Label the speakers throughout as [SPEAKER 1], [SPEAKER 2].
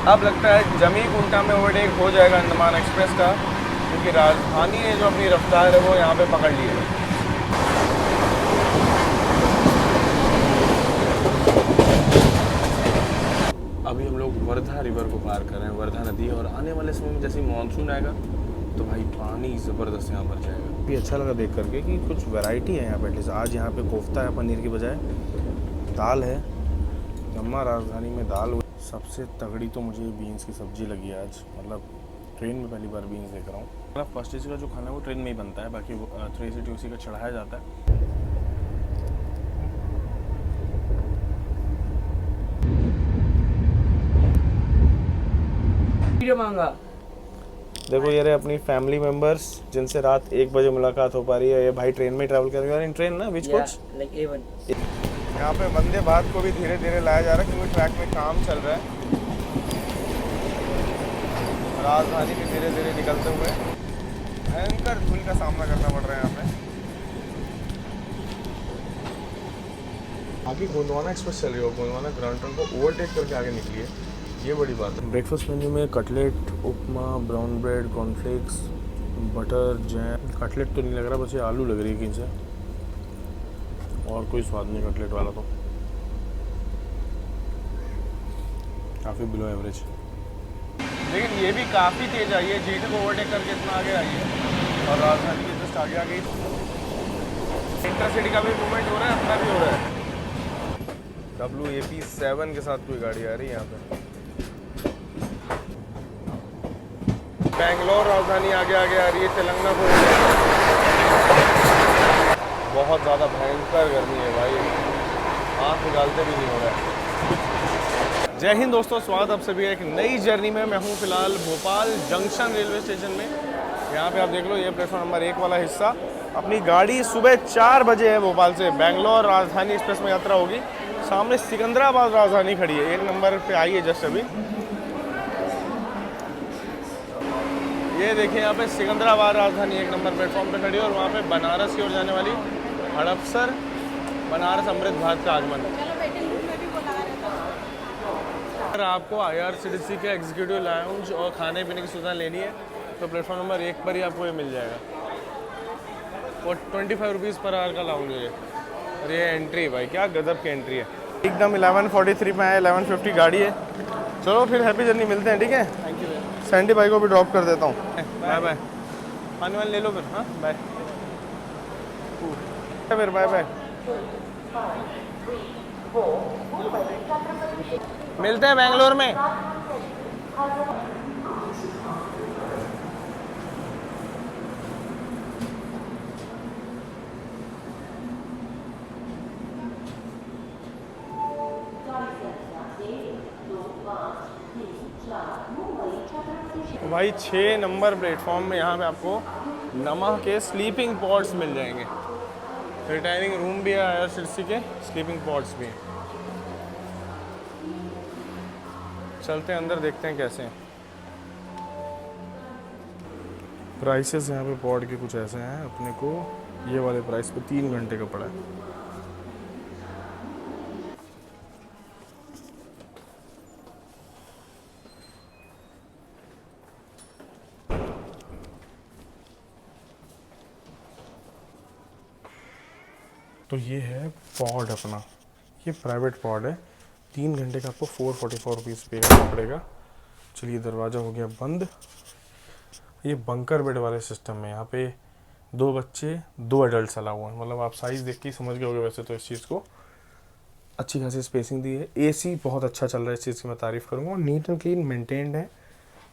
[SPEAKER 1] अब लगता है जमी कुंटा में ओवरटेक हो जाएगा अंडमान एक्सप्रेस का, क्योंकि राजधानी ने जो अपनी रफ्तार है वो यहाँ पे पकड़ ली है। अभी हम लोग वर्धा रिवर को पार कर रहे हैं, वर्धा नदी, और आने वाले समय में जैसे मानसून आएगा तो भाई पानी ज़बरदस्त यहाँ पर जाएगा। भी अच्छा लगा देख करके कि कुछ वैरायटी है यहाँ पे। एटलीस्ट आज यहाँ पे कोफ्ता है पनीर की बजाय, दाल है, जम्मा राजधानी में दाल। सबसे तगड़ी तो मुझे बीन्स की सब्ज़ी लगी आज, मतलब ट्रेन में पहली बार बीन्स देख रहा हूँ। मतलब फर्स्ट एसी का जो खाना है वो ट्रेन में ही बनता है, बाकी वो 3 उसी का चढ़ाया जाता है।
[SPEAKER 2] मांगा
[SPEAKER 1] देखो ये रहे अपनी फैमिली मेंबर्स जिनसे रात 1 बजे मुलाकात हो पा रही है। ये भाई ट्रेन में ट्रैवल कर रहे हैं, इन ट्रेन ना बीच कुछ
[SPEAKER 2] लाइक A1।
[SPEAKER 1] यहाँ पे वंदे भारत को भी धीरे धीरे लाया जा रहा है क्योंकि ट्रैक में काम चल रहा है। राजधानी भी धीरे धीरे निकलते हुए भयंकर धूल का सामना करना पड़ रहा है यहाँ पे। आगे गोंडवाना एक्सप्रेस चल रही हो, गोंडवाना ग्रांड ट्रंक को ओवरटेक करके आगे निकली है, ये बड़ी बात है। ब्रेकफास्ट मेन्यू में cutlet, upma, brown bread, cornflakes, butter, jam. Cutlet तो नहीं लग रहा, बस ये आलू लग रही है कहीं से, और कोई स्वाद नहीं कटलेट वाला तो। काफ़ी बिलो एवरेज, लेकिन ये भी काफ़ी तेज आई है। जीटी को ओवरटेक करके इतना आगे आई है, और राजधानी की जस्ट आगे आ गई। इंटरसिटी का भी मूवमेंट हो रहा है, अपना भी हो रहा है। WAP7 के साथ कोई गाड़ी आ रही है यहाँ पे। बेंगलोर राजधानी आगे आगे आ रही है, तेलंगाना को बहुत ज़्यादा भयंकर गर्मी है भाई, आँख निकालते भी नहीं हो रहा है। जय हिंद दोस्तों, स्वागत आप सभी एक नई जर्नी में। मैं हूँ फिलहाल भोपाल जंक्शन रेलवे स्टेशन में। यहाँ पे आप देख लो, ये प्लेटफॉर्म नंबर 1 वाला हिस्सा। अपनी गाड़ी सुबह 4 बजे है भोपाल से बेंगलोर राजधानी एक्सप्रेस में यात्रा होगी। सामने सिकंदराबाद राजधानी खड़ी है, 1 नंबर पे आई है जस्ट अभी। ये देखिए यहाँ पे सिकंदराबाद राजधानी 1 नंबर प्लेटफॉर्म पे खड़ी है, और वहाँ पे बनारस की ओर जाने वाली हड़पसर बनारस अमृत भारत का आगमन है। अगर आपको IRCTC के एग्जीक्यूटिव लाउंज और खाने पीने की सुविधा लेनी है तो प्लेटफॉर्म नंबर 1 पर ही आपको ये मिल जाएगा। और 25 रुपीज़ पर आवर का लाउंज है। और ये एंट्री भाई क्या गजब की एंट्री है, एकदम 11:43 में आया, 11:50 गाड़ी है। चलो फिर हैप्पी जर्नी, मिलते हैं, ठीक है। Thank you. सैंडी भाई को भी ड्रॉप कर देता हूँ। बाय बाय, पानी वाले ले लो फिर। हाँ बाय, फिर बाय बाय, मिलते हैं बेंगलोर में। भाई 6 नंबर प्लेटफॉर्म में यहाँ पे आपको नमक के स्लीपिंग पॉड्स मिल जाएंगे। रिटायरिंग रूम भी है, IRCTC के स्लीपिंग पॉड्स भी हैं। चलते हैं अंदर, देखते हैं कैसे हैं प्राइसेस। यहाँ पे पॉड के कुछ ऐसे हैं, अपने को ये वाले प्राइस पे 3 घंटे का पड़ा है। तो ये है पॉड अपना, ये प्राइवेट पॉड है। 3 घंटे का आपको 444 रुपीज़ पे करना पड़ेगा। चलिए दरवाज़ा हो गया बंद। ये बंकर बेड वाले सिस्टम में यहाँ पे 2 बच्चे 2 एडल्ट अलाउ हैं। मतलब आप साइज़ देख के समझ गए होगे वैसे तो इस चीज़ को। अच्छी खासी स्पेसिंग दी है, AC बहुत अच्छा चल रहा है, इस चीज़ की मैं तारीफ़ करूँगा। नीट एंड क्लीन मेंटेन्ड है।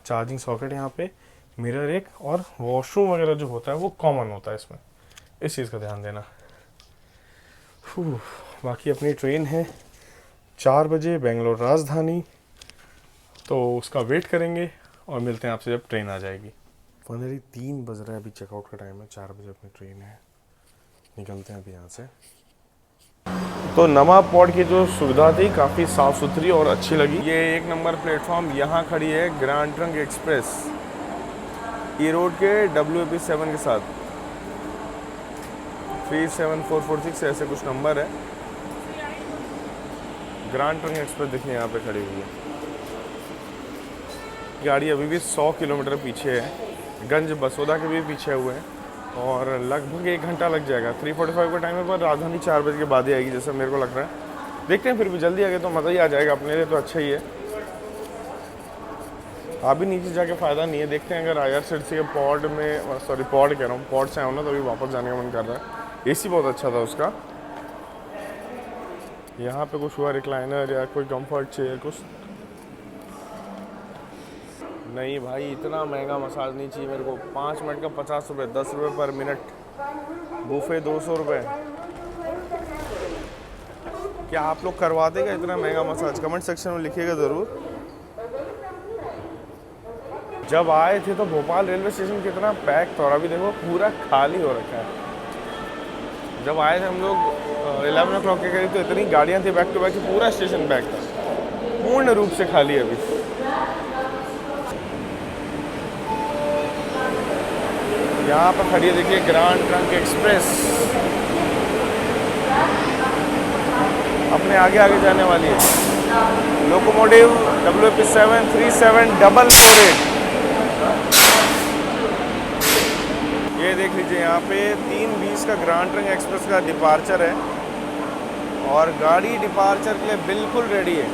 [SPEAKER 1] चार्जिंग सॉकेट यहाँ पे, मिरर एक, और वॉशरूम वगैरह जो होता है वो कॉमन होता है इसमें, इस चीज़ का ध्यान देना। बाकी अपनी ट्रेन है 4 बजे बेंगलोर राजधानी, तो उसका वेट करेंगे और मिलते हैं आपसे जब ट्रेन आ जाएगी। फाइनली 3 बज रहा है, अभी चेकआउट का टाइम है, 4 बजे अपनी ट्रेन है, निकलते हैं अभी यहाँ से। तो नमा पॉड की जो सुविधा थी काफ़ी साफ़ सुथरी और अच्छी लगी। ये 1 नंबर प्लेटफॉर्म यहाँ खड़ी है ग्रांड ट्रंक एक्सप्रेस ई रोड के WAP7 के साथ। 37446 ऐसे कुछ नंबर है। ग्रांड ट्रंक एक्सप्रेस देखिए यहाँ पे खड़ी हुई है। गाड़ी अभी भी 100 किलोमीटर पीछे है, गंज बसोदा के भी पीछे हुए हैं और लगभग 1 घंटा लग जाएगा। 3:45 का टाइम है, पर राजधानी 4 बजे के बाद ही आएगी जैसा मेरे को लग रहा है। देखते हैं, फिर भी जल्दी आ गए तो मज़ा ही आ जाएगा, अपने लिए तो अच्छा ही है। अभी नीचे जाके फ़ायदा नहीं है, देखते हैं अगर IRCTC के पॉड में, सॉरी पॉड कह रहा हूँ, पॉड से आऊँ ना तो अभी वापस जाने का मन कर रहा है। AC बहुत अच्छा था उसका। यहाँ पे कुछ हुआ रिक्लाइनर या कोई कंफर्ट चेयर कुछ नहीं भाई, इतना महंगा मसाज नहीं चाहिए मेरे को। 5 मिनट का 50 रुपये, 10 रुपये पर मिनट, बुफे 200 रुपये। क्या आप लोग करवा देगा इतना महंगा मसाज? कमेंट सेक्शन में लिखिएगा ज़रूर। जब आए थे तो भोपाल रेलवे स्टेशन कितना पैक था और अभी देखो पूरा खाली हो रखा है। जब आए थे हम लोग 11 o'clock के करीब तो इतनी गाड़ियाँ थी बैक टू बैक, पूरा स्टेशन पैक था, पूर्ण रूप से खाली है अभी। यहाँ पर खड़ी है देखिए ग्रांड ट्रंक एक्सप्रेस, अपने आगे आगे जाने वाली है। लोकोमोटिव WP73744 ये देख लीजिए, यहाँ पे 3:20 का ग्रांड ट्रंक एक्सप्रेस का डिपार्चर है और गाड़ी डिपार्चर के लिए बिल्कुल रेडी है,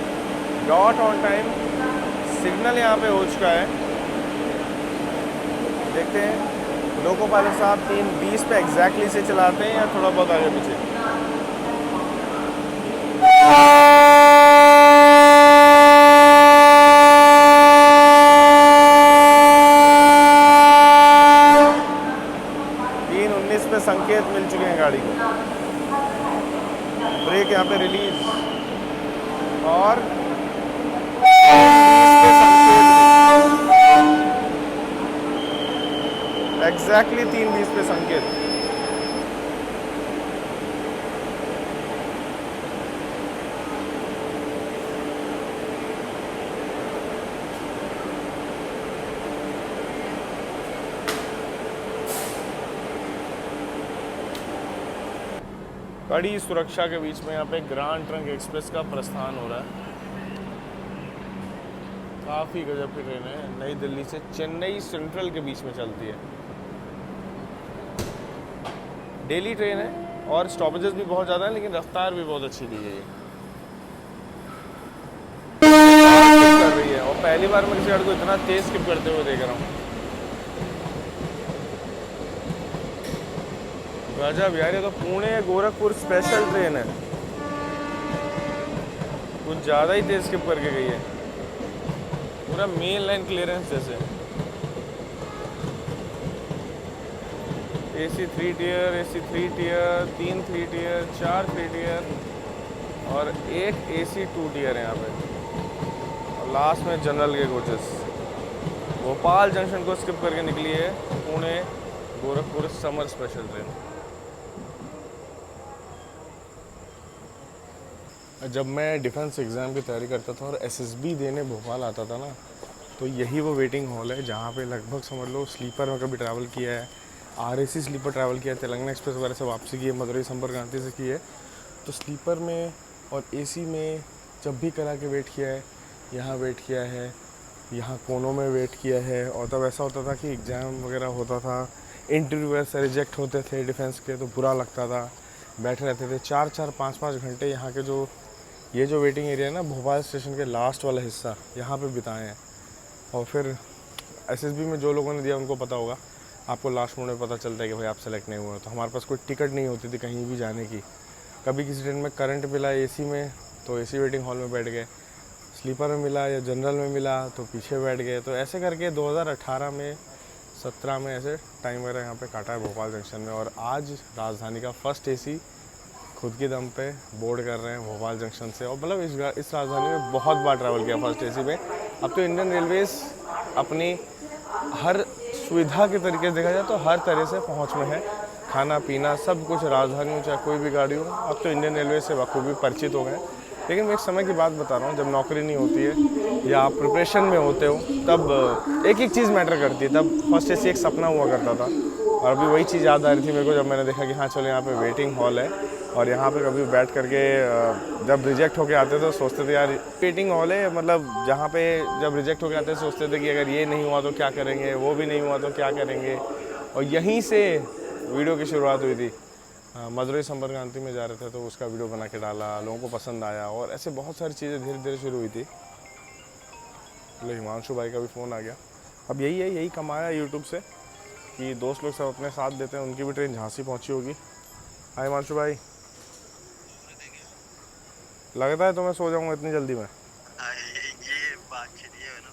[SPEAKER 1] डॉट ऑन टाइम। सिग्नल यहाँ पे हो चुका है, देखते हैं लोको पायलट साहब 3:20 पे एग्जैक्टली से चलाते हैं या थोड़ा बहुत आगे पीछे। संकेत मिल चुके हैं गाड़ी को, ब्रेक यहाँ पे रिलीज और एग्जैक्टली 3:20 पे संकेत। कड़ी सुरक्षा के बीच में यहाँ पे ग्रांड ट्रंक एक्सप्रेस का प्रस्थान हो रहा है। काफ़ी गजब की ट्रेन है, नई दिल्ली से चेन्नई सेंट्रल के बीच में चलती है। डेली ट्रेन है और स्टॉपेजेस भी बहुत ज़्यादा है, लेकिन रफ्तार भी बहुत अच्छी दी गई है। कर रही है और पहली बार मैं किसी गाड़ी को इतना तेज स्किप करते हुए देख रहा हूँ। गजब यार, ये तो पुणे गोरखपुर स्पेशल ट्रेन है, कुछ ज़्यादा ही तेज स्किप करके गई है, पूरा मेन लाइन क्लियरेंस जैसे। AC 3 tier, AC 3 tier, 3 3 tier, 4 3 tier और एक AC 2 टियर है यहाँ पे, और लास्ट में जनरल के कोचेस। भोपाल जंक्शन को स्किप करके निकली है Pune Gorakhpur summer special train. जब मैं डिफेंस एग्ज़ाम की तैयारी करता था और SSB देने भोपाल आता था ना, तो यही वो वेटिंग हॉल है जहाँ पे लगभग समझ लो स्लीपर में कभी ट्रैवल किया है, RAC स्लीपर ट्रैवल किया है, तेलंगाना एक्सप्रेस वगैरह से वापसी की है, मदुरई संपर्क क्रांति से की है। तो स्लीपर में और AC में जब भी करा के वेट किया है, यहाँ वेट किया है, यहाँ कोनों में वेट किया है। और तब ऐसा होता था कि एग्ज़ाम वगैरह होता था, इंटरव्यू ऐसे रिजेक्ट होते थे डिफेंस के, तो बुरा लगता था, बैठे रहते थे 4-4 5-5 घंटे। यहाँ के जो ये जो वेटिंग एरिया है ना, भोपाल स्टेशन के लास्ट वाला हिस्सा, यहाँ पे बिताए हैं। और फिर SSB में जो लोगों ने दिया उनको पता होगा, आपको लास्ट मोमेंट में पता चलता है कि भाई आप सेलेक्ट नहीं हुए। तो हमारे पास कोई टिकट नहीं होती थी कहीं भी जाने की। कभी किसी ट्रेन में करंट मिला AC में तो AC वेटिंग हॉल में बैठ गए, स्लीपर में मिला या जनरल में मिला तो पीछे बैठ गए। तो ऐसे करके 2018 में 17 में ऐसे टाइम वगैरह यहाँ पे काटा है भोपाल जंक्शन में। और आज राजधानी का फर्स्ट AC खुद के दम पे बोर्ड कर रहे हैं भोपाल जंक्शन से। और मतलब इस राजधानी में बहुत बार ट्रैवल किया फर्स्ट AC में। अब तो इंडियन रेलवेज़ अपनी हर सुविधा के तरीके से देखा जाए तो हर तरह से पहुंच में है, खाना पीना सब कुछ राजधानी हो चाहे कोई भी गाड़ी हो, अब तो इंडियन रेलवे से बखूबी परिचित हो गए। लेकिन मैं एक समय की बात बता रहा हूँ, जब नौकरी नहीं होती है या आप प्रिपरेशन में होते हो, तब एक एक चीज़ मैटर करती है। तब फर्स्ट AC एक सपना हुआ करता था और अभी वही चीज़ याद आ रही थी मेरे को जब मैंने देखा कि हाँ चलो यहाँ पे वेटिंग हॉल है और यहाँ पे कभी बैठ करके जब रिजेक्ट होके आते तो सोचते थे यार वेटिंग हॉल है, मतलब जहाँ पे जब रिजेक्ट होके आते सोचते थे कि अगर ये नहीं हुआ तो क्या करेंगे, वो भी नहीं हुआ तो क्या करेंगे। और यहीं से वीडियो की शुरुआत हुई थी। मदुरई संपर्क क्रांति में जा रहे थे तो उसका वीडियो बना के डाला, लोगों को पसंद आया और ऐसे बहुत सारी चीज़ें धीरे धीरे शुरू हुई थी। तो हिमांशु भाई का भी फ़ोन आ गया। अब यही है, यही कमाया यूट्यूब से कि दोस्त लोग सब अपने साथ देते हैं। उनकी भी ट्रेन झांसी पहुंची होगी। हाय हिमांशु भाई, लगता है तो मैं सो जाऊंगा इतनी जल्दी में।
[SPEAKER 2] ये बातचीत ये है ना।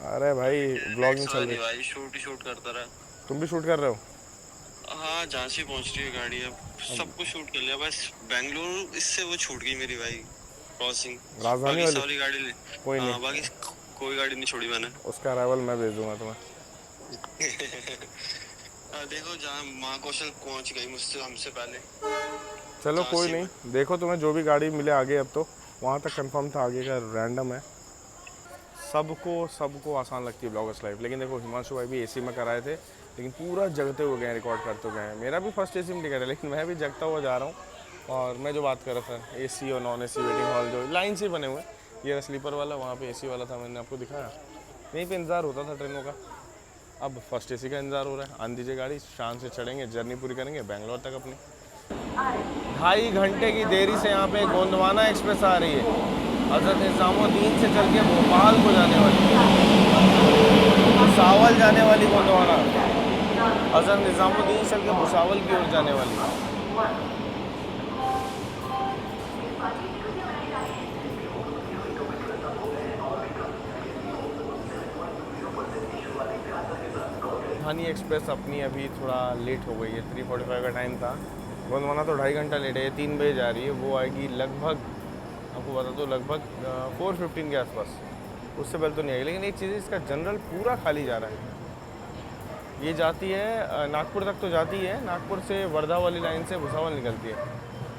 [SPEAKER 1] अरे भाई ब्लॉगिंग चल रही।
[SPEAKER 2] भाई शूट करता रहा।
[SPEAKER 1] तुम भी शूट कर रहे हो?
[SPEAKER 2] हाँ, झांसी पहुंच रही है गाड़ी। अब सब कुछ शूट कर लिया, बस बेंगलुरु इससे वो छूट गई मेरी भाई क्रॉसिंग।
[SPEAKER 1] राजधानी
[SPEAKER 2] बाकी
[SPEAKER 1] वाली
[SPEAKER 2] सारी गाड़ी ले।
[SPEAKER 1] कोई
[SPEAKER 2] हाँ,
[SPEAKER 1] नहीं,
[SPEAKER 2] बाकी कोई गाड़ी नहीं छोड़ी मैंने।
[SPEAKER 1] उसका अराइवल मैं भेज दूंगा तुम्हें।
[SPEAKER 2] देखो जहाँ माँ कौशल पहुंच गई मुझसे हमसे पहले।
[SPEAKER 1] चलो कोई
[SPEAKER 2] झांसी में।
[SPEAKER 1] नहीं, देखो तुम्हें जो भी गाड़ी मिले आगे। अब तो वहाँ तक कंफर्म था, आगे का रैंडम है। सबको आसान लगती है ब्लॉगर्स लाइफ, लेकिन देखो हिमांशु भाई भी एसी में कराए थे, लेकिन पूरा जगते हुए गए, रिकॉर्ड करते हुए गए। मेरा भी फर्स्ट एसी में टिकट है, लेकिन मैं भी जगता हुआ जा रहा हूँ। और मैं जो बात कर रहा था एसी और नॉन एसी वेटिंग हॉल जो लाइन से बने हुए, ये स्लीपर वाला, वहाँ पे एसी वाला था, मैंने आपको दिखाया। यहीं पे इंतज़ार होता था ट्रेनों का। अब फर्स्ट एसी का इंतज़ार हो रहा है। आन दीजिए गाड़ी, शान से चढ़ेंगे, जर्नी पूरी करेंगे बेंगलोर तक अपनी। 2.5 घंटे की देरी से यहाँ पे गोंदवाना एक्सप्रेस आ रही है, हज़रत निज़ामुद्दीन से चल के भोपाल को जाने वाली, भुसावल जाने वाली गोंदवाना, हज़रत निज़ामुद्दीन से चल के भुसावल की ओर जाने वाली। राजधानी एक्सप्रेस अपनी अभी थोड़ा लेट हो गई है, 3:45 का टाइम था। गोंदवाना तो 2.5 घंटा लेट है, 3 बजे जा रही है। वो आएगी लगभग, आपको बता दो, लगभग 4:15 के आसपास। उससे पहले तो नहीं आएगी। लेकिन एक चीज़ है, इसका जनरल पूरा खाली जा रहा है। ये जाती है नागपुर तक तो जाती है, नागपुर से वर्धा वाली लाइन से भुसावल निकलती है।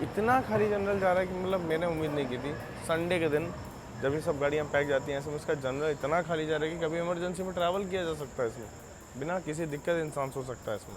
[SPEAKER 1] इतना खाली जनरल जा रहा है कि मतलब मैंने उम्मीद नहीं की थी। संडे के दिन जब ये सब गाड़ियाँ पैक जाती हैं ऐसे में, इसका जनरल इतना खाली जा रहा है कि कभी इमरजेंसी में ट्रैवल किया जा सकता है इसमें, बिना किसी दिक्कत इंसान सो सकता है इसमें।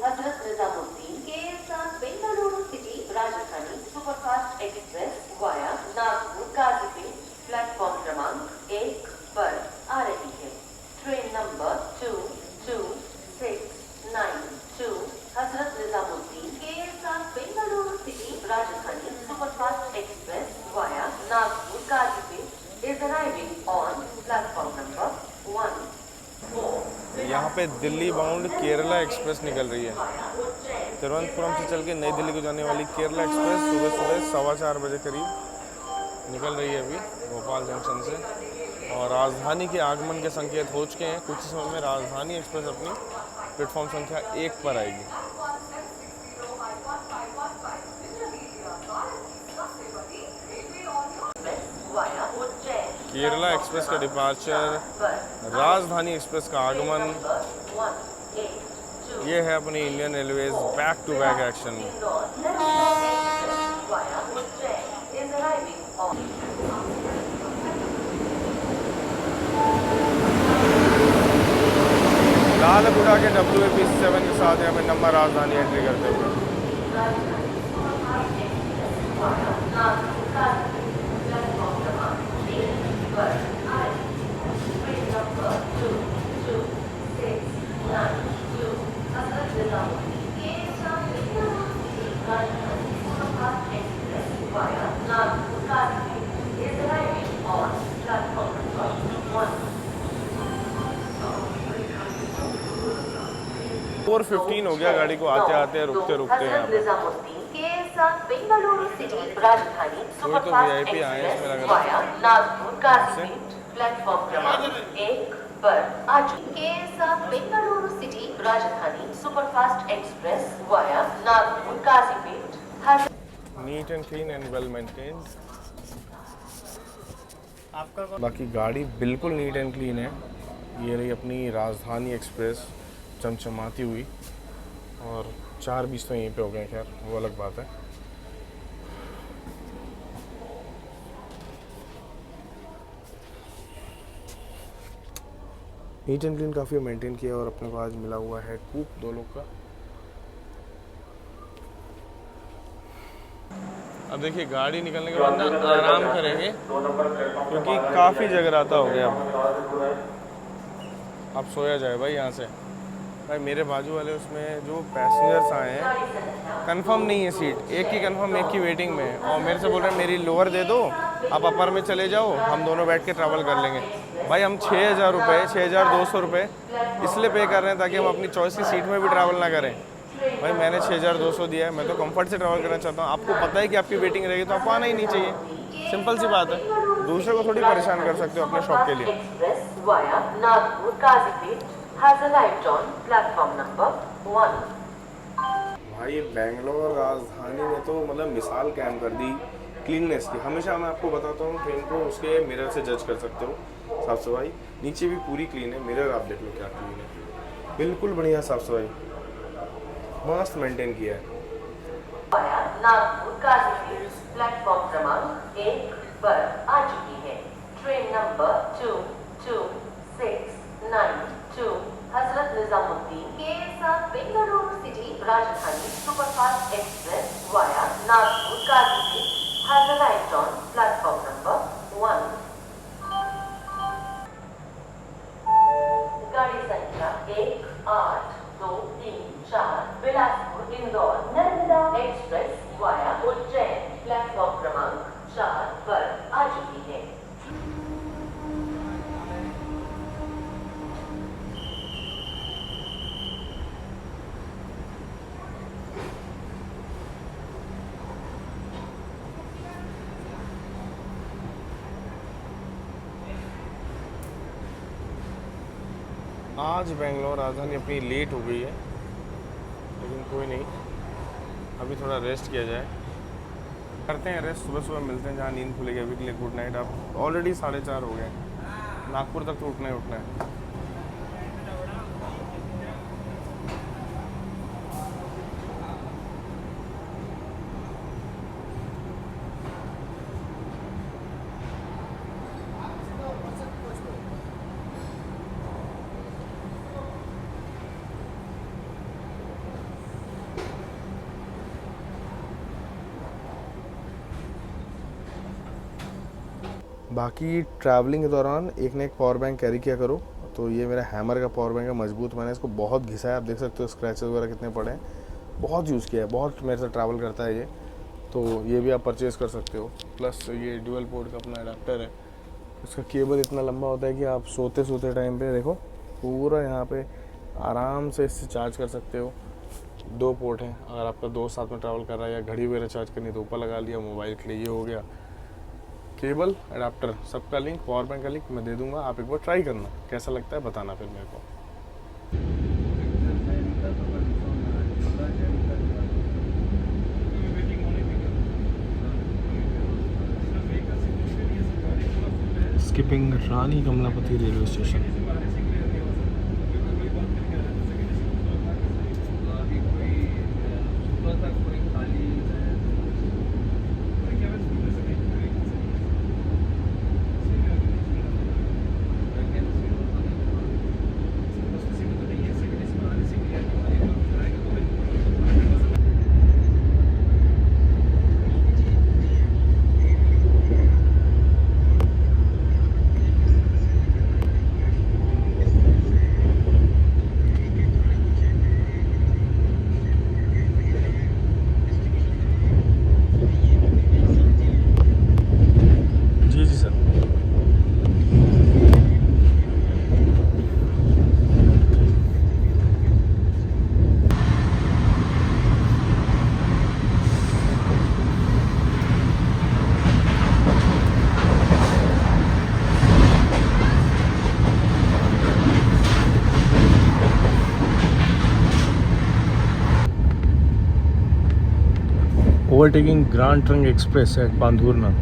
[SPEAKER 3] हजरत निजामुद्दीन के साथ Bengaluru city Rajdhani superfast express via Nagpur Kazipet platform क्रमांक 1 पर आ रही है। ट्रेन नंबर 22692 हजरत निजामुद्दीन के साथ Bengaluru city Rajdhani superfast express via Nagpur Kazipet is arriving on platform number 1।
[SPEAKER 1] यहाँ पे दिल्ली बाउंड केरला एक्सप्रेस निकल रही है। तिरुवनंतपुरम से चल के नई दिल्ली को जाने वाली केरला एक्सप्रेस सुबह 4:15 बजे करीब निकल रही है अभी भोपाल जंक्शन से। और राजधानी के आगमन के संकेत हो चुके हैं। कुछ ही समय में राजधानी एक्सप्रेस अपनी प्लेटफॉर्म संख्या 1 पर आएगी। केरला एक्सप्रेस का डिपार्चर, राजधानी एक्सप्रेस का आगमन, ये है अपनी Indian railways back to back action में। लालगुड़ा के WAP7 के साथ यहाँ पे नंबर राजधानी एंट्री करते हुए। और 15 हो गया गाड़ी को आते आते रुकते रुकते यहाँ पे।
[SPEAKER 3] Bengaluru city Rajdhani superfast express via Nagpur Kazipet platform क्रमांक 1 पर आज के साथ Bengaluru city Rajdhani superfast express via Nagpur Kazipet.
[SPEAKER 1] Neat and clean and well maintained. बाकी गाड़ी बिल्कुल नीट एंड क्लीन है। ये रही अपनी राजधानी एक्सप्रेस चमचमाती हुई। और 4:20 तो यहीं पे हो गए, खैर वो अलग बात है। नीट एंड क्लीन काफ़ी मेंटेन किया और अपने को आज मिला हुआ है कूप 2 लोग का। अब देखिए गाड़ी निकलने के बाद ना आराम करेंगे क्योंकि काफ़ी जगराता हो गया। अब सोया जाए भाई यहाँ से। भाई मेरे बाजू वाले उसमें जो पैसेंजर्स आए हैं कंफर्म नहीं है सीट, एक की कंफर्म एक की वेटिंग में, और मेरे से बोल रहे हैं मेरी लोअर दे दो, आप अपर में चले जाओ, हम दोनों बैठ के ट्रैवल कर लेंगे। भाई हम 6,000 रुपये 6,200 रुपये इसलिए पे कर रहे हैं ताकि हम अपनी चॉइस की सीट में भी ट्रैवल ना करें। भाई मैंने 6,200 दिया है, मैं तो कंफर्ट से ट्रैवल करना चाहता हूँ। आपको पता है कि आपकी वेटिंग रहेगी तो आपको आना ही नहीं चाहिए, सिंपल सी बात है। दूसरे को थोड़ी परेशान कर सकते हो अपने शौक के लिए। भाई बेंगलोर राजधानी ने तो मतलब मिसाल कायम कर दी क्लीननेस की। हमेशा मैं आपको बताता हूँ ट्रेन को उसके मिरर से जज कर सकते हो। साफ़ सफाई नीचे भी पूरी क्लीन है, मिरर आप देख लो क्या क्लीन है, बिल्कुल बढ़िया साफ़ सफाई, मस्त मेंटेन किया है।
[SPEAKER 3] नागपुर काजीपीर प्लेटफॉर्म क्रमांक 1 पर आ चुकी है। ट्रेन नंबर 22692 हजरत निजामुद्दीन के साथ Bengaluru city Rajdhani superfast express via Nagpur Kazipet has arrived on platform number 1. गाड़ी संख्या 18234 Bilaspur Indore Narmada express via Ujjain platform क्रमांक 4 पर आ चुकी है।
[SPEAKER 1] आज बेंगलोर राजधानी अपनी लेट हो गई है, लेकिन कोई नहीं, अभी थोड़ा रेस्ट किया जाए, करते हैं रेस्ट। सुबह सुबह मिलते हैं जहाँ नींद खुलेगी। अभी के लिए गुड नाइट। अब ऑलरेडी 4:30 हो गए, नागपुर तक तो उठना ही उठना है। बाकी ट्रैवलिंग के दौरान एक ना एक पावर बैंक कैरी किया करो। तो ये मेरा हैमर का पावर बैंक है, मजबूत। मैंने इसको बहुत घिसा है, आप देख सकते हो स्क्रैचेस वगैरह कितने पड़े हैं। बहुत यूज़ किया है, बहुत मेरे से ट्रैवल करता है ये, तो ये भी आप परचेज़ कर सकते हो। प्लस ये ड्यूअल पोर्ट का अपना अडेप्टर है, इसका केबल इतना लंबा होता है कि आप सोते सोते टाइम पे देखो पूरा यहाँ पे आराम से इससे चार्ज कर सकते हो। 2 पोर्ट हैं, अगर आपका दोस्त साथ में ट्रैवल कर रहा है या घड़ी वगैरह चार्ज करनी तो ऊपर लगा लिया, मोबाइल के लिए ये हो गया। केबल अडाप्टर सबका लिंक, पावर बैंक का लिंक मैं दे दूंगा, आप एक बार ट्राई करना, कैसा लगता है बताना फिर मेरे को। Skipping Rani Kamalapati railway station. Overtaking Grand Trunk Express at Bandhurna.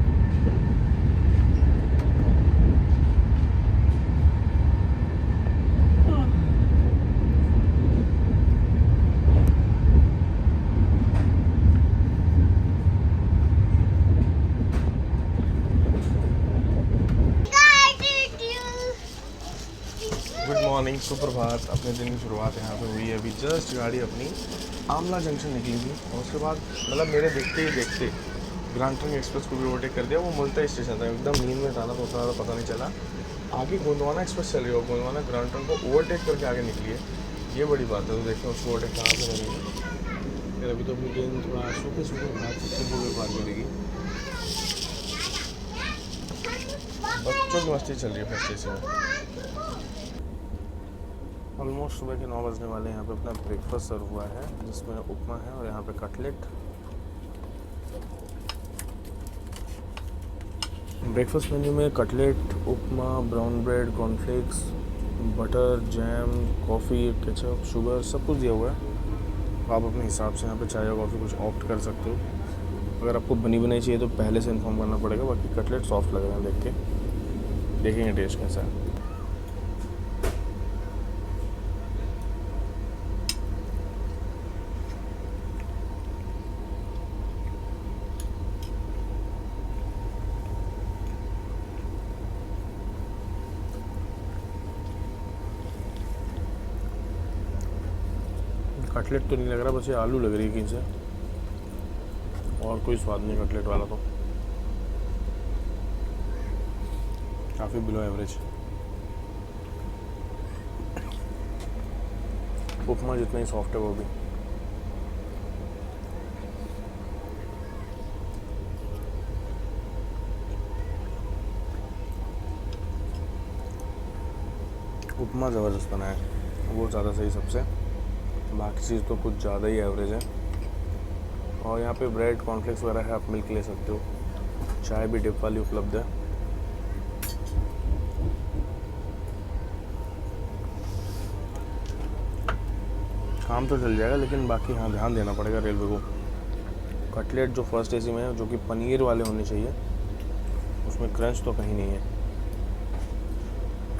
[SPEAKER 1] Morning, सुप्रभात। अपने दिन की शुरुआत यहाँ पे हुई है। अभी जस्ट गाड़ी अपनी आमला जंक्शन निकली थी और उसके बाद मतलब मेरे देखते ही देखते ग्रांड ट्रंक एक्सप्रेस को भी ओवरटेक कर दिया। वो मुल्ताई स्टेशन था, एकदम नींद में था ना, तो उतना ज़्यादा पता नहीं चला। आगे गोंदवाना एक्सप्रेस चल रही हो, गोंदवाना ग्रांड ट्रंक को ओवरटेक करके आगे निकली है, ये बड़ी बात है। तो देखते हैं उसको ओवरटेक कहाँ से करेंगे। फिर अभी तो अपनी ट्रेन थोड़ा सूखे सूखे घाट से पार करेगी। बच्चों की मस्ती चल रही है फर्स्ट एसी में। ऑलमोस्ट सुबह के 9 बजने वाले हैं। यहाँ पे अपना ब्रेकफास्ट सर्व हुआ है जिसमें उपमा है और यहाँ पे कटलेट। ब्रेकफास्ट मेन्यू में cutlet, upma, brown bread, cornflakes, butter, jam, coffee, ketchup, sugar सब कुछ दिया हुआ है। आप अपने हिसाब से यहाँ पे चाय या कॉफ़ी कुछ ऑप्ट कर सकते हो। अगर आपको बनी बनाई चाहिए तो पहले से इन्फॉर्म करना पड़ेगा। बाकी कटलेट सॉफ्ट लग रहे हैं, देख के देखेंगे टेस्ट कैसा है। कटलेट तो नहीं लग रहा, बस ये आलू लग रही है कहीं से, और कोई स्वाद नहीं कटलेट वाला। तो काफ़ी बिलो एवरेज। उपमा जितना ही सॉफ्ट है वो भी। उपमा ज़बरदस्त बना है, वो ज़्यादा सही सबसे। बाकी चीज़ तो कुछ ज़्यादा ही एवरेज है। और यहाँ पे ब्रेड, कॉर्नफ्लेक्स वगैरह है, आप मिल्क ले सकते हो। चाय भी डिप वाली उपलब्ध है। काम तो चल जाएगा, लेकिन बाकी हाँ ध्यान देना पड़ेगा रेलवे को। कटलेट जो फर्स्ट एसी में है, जो कि पनीर वाले होने चाहिए, उसमें क्रंच तो कहीं नहीं है,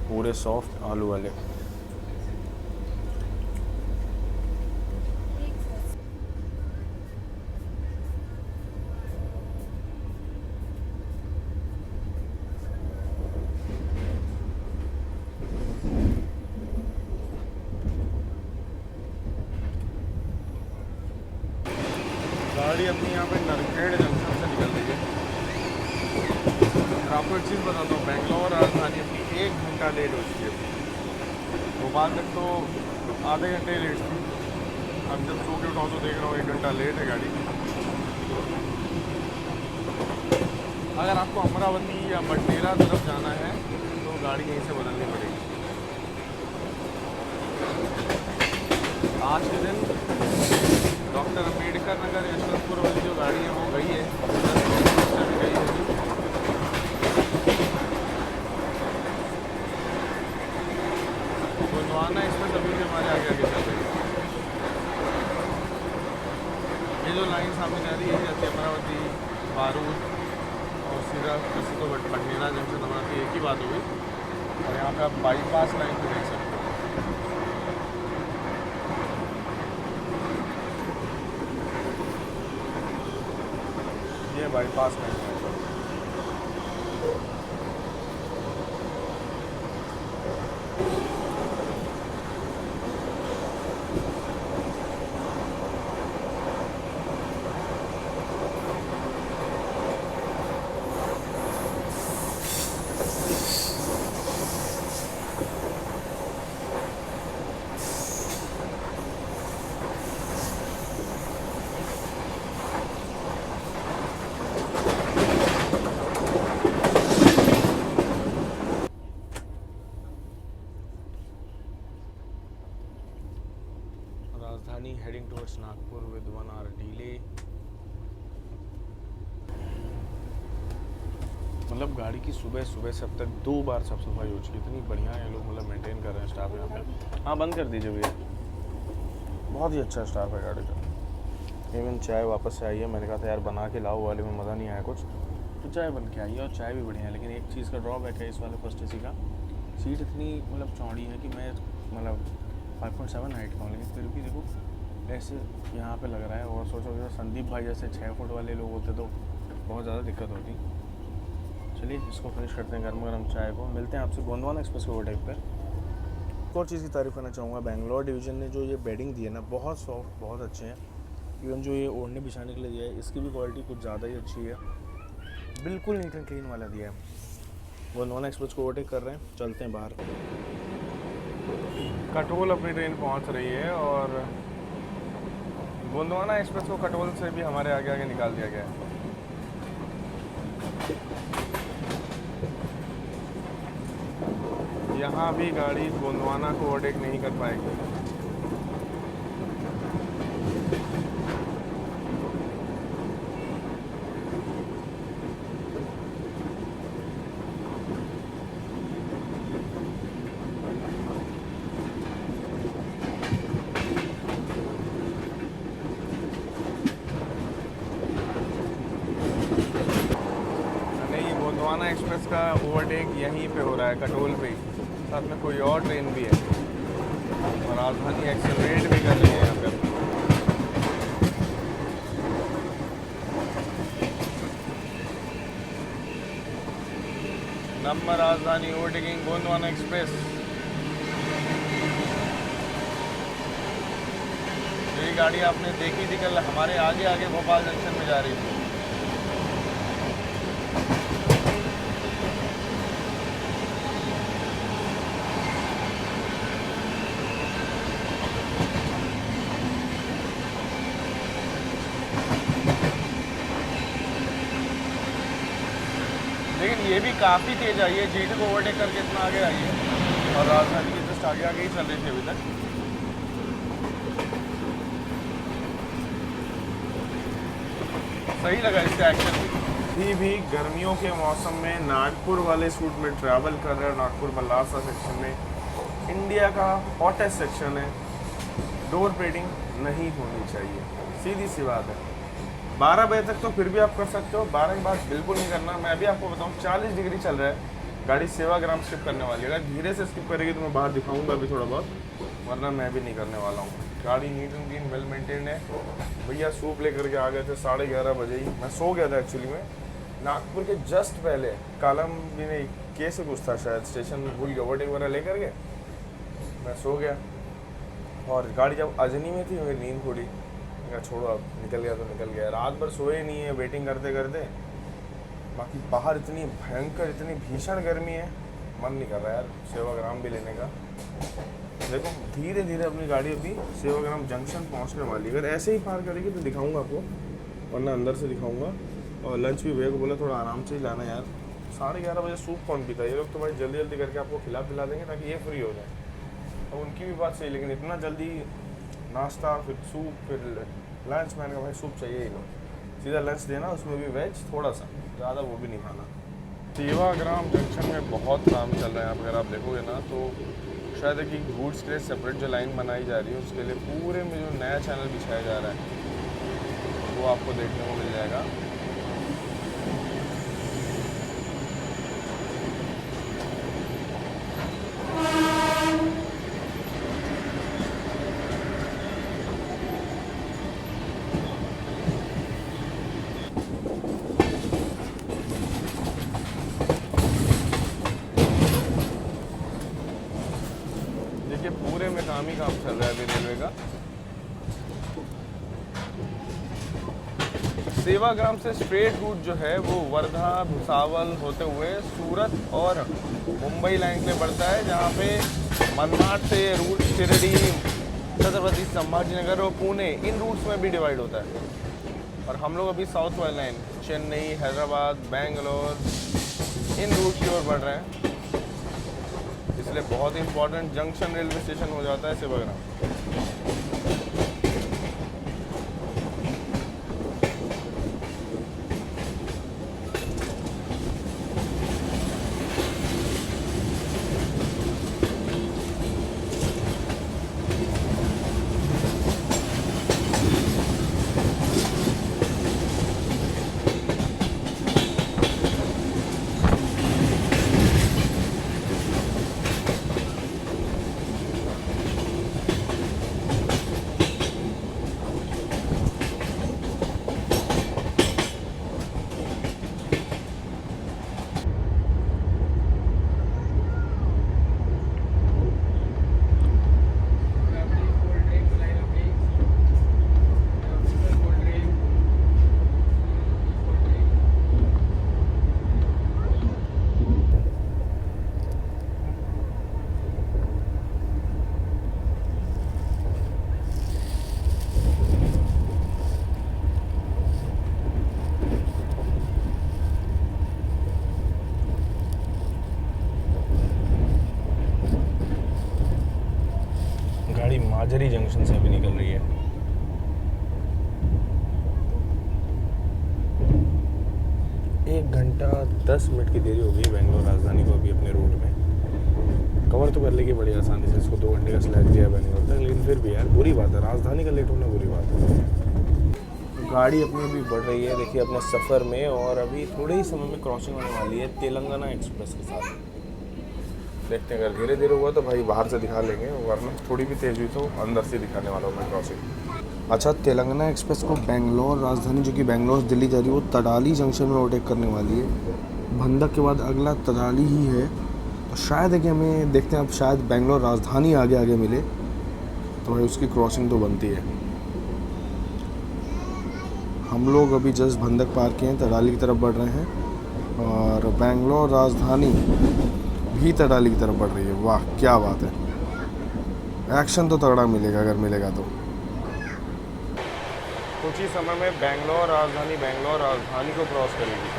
[SPEAKER 1] पूरे सॉफ्ट आलू वाले। गाड़ी अपनी यहाँ पे नरखेड़ जंक्शन से निकल रही है। और आपको एक चीज़ बताता हूँ, बेंगलोर राजधानी अपनी 1 घंटा लेट हो चुकी है। भोपाल तक तो आधे घंटे लेट थी। अब जब सो के उठाओ तो देख रहा हूँ 1 घंटा लेट है गाड़ी। अगर आपको अमरावती या मटेरा तरफ जाना है तो गाड़ी यहीं से बदलनी पड़ेगी। आज के दिन डॉक्टर अम्बेडकर नगर यशवंतपुर वाली जो गाड़ी है वो गई है, गई होगी। गोंदवाना इसमें सभी से हमारे आगे आगे चल रही है। ये जो लाइन सामने जा रही है जाती है अमरावती, बारूद और सीधा किसी को पटनेरा जंक्शन अमरावती, एक ही बात हुई। और यहाँ पे आप बाईपास लाइन को देख सकते हो। ये बाईपास लाइन है। राजधानी heading towards Nagpur with 1 hour delay. मतलब गाड़ी की सुबह सुबह से अब तक 2 बार साफ सफाई हो चुकी। इतनी बढ़िया है लोग, मतलब मेंटेन कर रहे हैं स्टाफ यहाँ पे। हाँ बंद कर दीजिए भैया, बहुत ही अच्छा स्टाफ है गाड़ी का। इवन चाय वापस से आई है, मैंने कहा था यार बना के लाओ, वाले में मज़ा नहीं आया कुछ, तो चाय बन के आई है और चाय भी बढ़िया है। लेकिन एक चीज़ का ड्रॉबैक है इस वाले फर्स्ट एसी का, सीट इतनी मतलब चौड़ी है कि मैं मतलब 5.7 हाइट का हूँ, लेकिन फिर भी देखो ऐसे यहाँ पे लग रहा है। और सोचो अगर संदीप भाई जैसे 6 फुट वाले लोग होते तो बहुत ज़्यादा दिक्कत होती। चलिए इसको फिनिश करते हैं गर्म गर्म चाय को। मिलते हैं आपसे गोंदवाना एक्सप्रेस के ओवरटेक पर। एक और चीज़ की तारीफ़ करना चाहूँगा, बेंगलोर डिवीज़न ने जो ये बेडिंग दी है ना, बहुत सॉफ्ट, बहुत अच्छे हैं। इवन जो ये ओढ़ने बिछाने के लिए दिया है, इसकी भी क्वालिटी कुछ ज़्यादा ही अच्छी है। बिल्कुल नीट एंड क्लीन वाला दिया है। गोंडवाना एक्सप्रेस को ओवरटेक कर रहे हैं, चलते हैं बाहर। कटोल अपनी ट्रेन पहुंच रही है और गोंडवाना एक्सप्रेस को कटोल से भी हमारे आगे आगे निकाल दिया गया है। यहाँ भी गाड़ी गोंडवाना को ओवरटेक नहीं कर पाएगी। गोंडवाना एक्सप्रेस का ओवरटेक यहीं पे हो रहा है, कटोल पे ही। साथ में कोई और ट्रेन भी है और राजधानी एक्सेलरेट भी कर रही है यहाँ पे। नंबर राजधानी ओवरटेकिंग गोंडवाना एक्सप्रेस। ये गाड़ी आपने देखी थी कल, हमारे आगे आगे भोपाल जंक्शन में जा रही थी। लेकिन ये भी काफ़ी तेज़ आई है, जीटी को ओवरटेक करके इतना आगे आई है और राजधानी के जस्ट आगे आगे ही चल रही थी अभी तक। सही लगा इसका एक्शन भी गर्मियों के मौसम में नागपुर वाले रूट में ट्रैवल कर रहे हैं। नागपुर मल्लासा सेक्शन में इंडिया का हॉटेस्ट सेक्शन है, डोर पेडिंग नहीं होनी चाहिए, सीधी सी बात है। 12 बजे तक तो फिर भी आप कर सकते हो, 12 के बाद बिल्कुल नहीं करना। मैं अभी आपको बताऊं 40 डिग्री चल रहा है, गाड़ी सेवाग्राम स्किप करने वाली है। अगर धीरे से स्किप करेगी तो मैं बाहर दिखाऊंगा अभी थोड़ा बहुत, वरना मैं भी नहीं करने वाला हूँ। गाड़ी neat and clean well maintain है। भैया सूप लेकर के आ गए थे 11:30 बजे ही। मैं सो गया था एक्चुअली में, नागपुर के जस्ट पहले कालम भी नहीं कैसे कुछ था, शायद स्टेशन भूल गया, ओवरटेक वगैरह लेकर के मैं सो गया। और गाड़ी जब अजनी में थी मेरी नींद खुली, मैं छोड़ो अब निकल गया तो निकल गया। रात भर सोए नहीं है वेटिंग करते करते। बाकी बाहर इतनी भयंकर, इतनी भीषण गर्मी है, मन नहीं कर रहा यार सेवाग्राम भी लेने का। देखो धीरे धीरे अपनी गाड़ी अभी सेवाग्राम जंक्शन पहुंचने वाली है। अगर ऐसे ही पार करेगी तो दिखाऊंगा आपको, वरना अंदर से दिखाऊंगा। और लंच भी भैया को बोला थोड़ा आराम से ही लाना यार, 11:30 बजे सूप कौन पीता है। ये लोग तो भाई जल्दी जल्दी करके आपको खिला पिला देंगे ताकि ये फ्री हो जाए। अब उनकी भी बात सही, लेकिन इतना जल्दी नाश्ता फिर सूप फिर लंच, मैंने कहा भाई सूप चाहिए ही लोग, सीधा लंच देना, उसमें भी वेज थोड़ा सा, ज़्यादा वो भी नहीं खाना। सेवाग्राम जंक्शन में बहुत काम चल रहा है। अगर आप देखोगे ना तो शायद कि गुड्स के लिए सेपरेट जो लाइन बनाई जा रही है उसके लिए पूरे में जो नया चैनल बिछाया जा रहा है वो आपको देखने को मिल जाएगा। पूरे में काम ही काम चल रहा है अभी रेलवे का। सेवाग्राम से स्ट्रेट रूट जो है वो वर्धा, भुसावल होते हुए सूरत और मुंबई लाइन के लिए बढ़ता है, जहाँ पे मनमाड से रूट शिरडी, छत्रपति संभाजीनगर और पुणे, इन रूट्स में भी डिवाइड होता है। और हम लोग अभी साउथ वाली लाइन चेन्नई, हैदराबाद, बेंगलोर, इन रूट की ओर बढ़ रहे हैं। इसलिए बहुत इंपॉर्टेंट जंक्शन रेलवे स्टेशन हो जाता है सेवाग्राम। हाजरी जंक्शन से अभी निकल रही है। एक घंटा 10 मिनट की देरी हो गई बेंगलोर राजधानी को अभी अपने रूट में। कवर तो कर लेगी बड़ी आसानी से, इसको 2 घंटे का स्लैग दिया बेंगलोर तक, लेकिन फिर भी यार बुरी बात है, राजधानी का लेट होना बुरी बात है। गाड़ी अपनी भी बढ़ रही है देखिए अपने सफ़र में, और अभी थोड़े ही समय में क्रॉसिंग होने वाली है तेलंगाना एक्सप्रेस के साथ। देखते हैं, अगर धीरे धीरे हुआ तो भाई बाहर से दिखा लेंगे, वरना थोड़ी भी तेज़ हुई तो अंदर से दिखाने वाला हूँ मैं क्रॉसिंग। अच्छा, तेलंगाना एक्सप्रेस को बेंगलोर राजधानी जो कि बेंगलोर से दिल्ली जा रही है वो तडाली जंक्शन में ओवरटेक करने वाली है। भंदक के बाद अगला तडाली ही है, तो शायद है कि हमें देखते हैं अब शायद बेंगलोर राजधानी आगे आगे मिले तो भाई उसकी क्रॉसिंग तो बनती है। हम लोग अभी जस्ट भंदक पार किए हैं, तडाली की तरफ बढ़ रहे हैं, और बेंगलोर राजधानी भी तडाली की तरफ बढ़ रही है। वाह क्या बात है, एक्शन तो तगड़ा मिलेगा अगर मिलेगा तो। कुछ ही समय में बेंगलोर राजधानी को क्रॉस करेगी।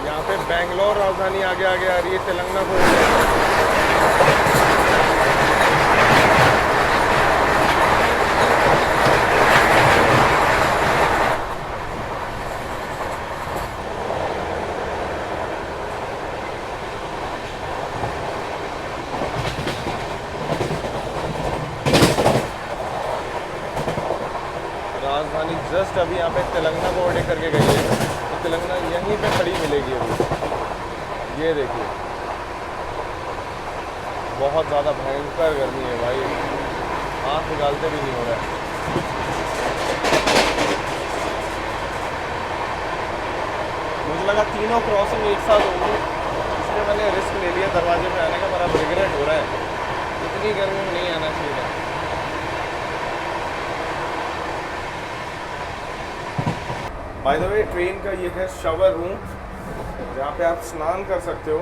[SPEAKER 1] यहाँ पे बेंगलोर राजधानी आगे आगे आ रही है तेलंगाना को। राजधानी जस्ट अभी यहाँ पे तेलंगाना को ओवरटेक करके गई है, तो तेलंगाना यहीं पे खड़ी मिलेगी अभी। ये देखिए बहुत ज़्यादा भयंकर गर्मी है भाई, आँख निकालते भी नहीं हो रहा है। मुझे लगा तीनों क्रॉसिंग एक साथ होंगी, इसलिए मैंने रिस्क ले लिया दरवाजे पे आने का, पर अब रिग्रेट हो रहा है, इतनी गर्मी में नहीं आना चाहिए था। बाय द वे ट्रेन का ये है शावर रूम, जहाँ पे आप स्नान कर सकते हो,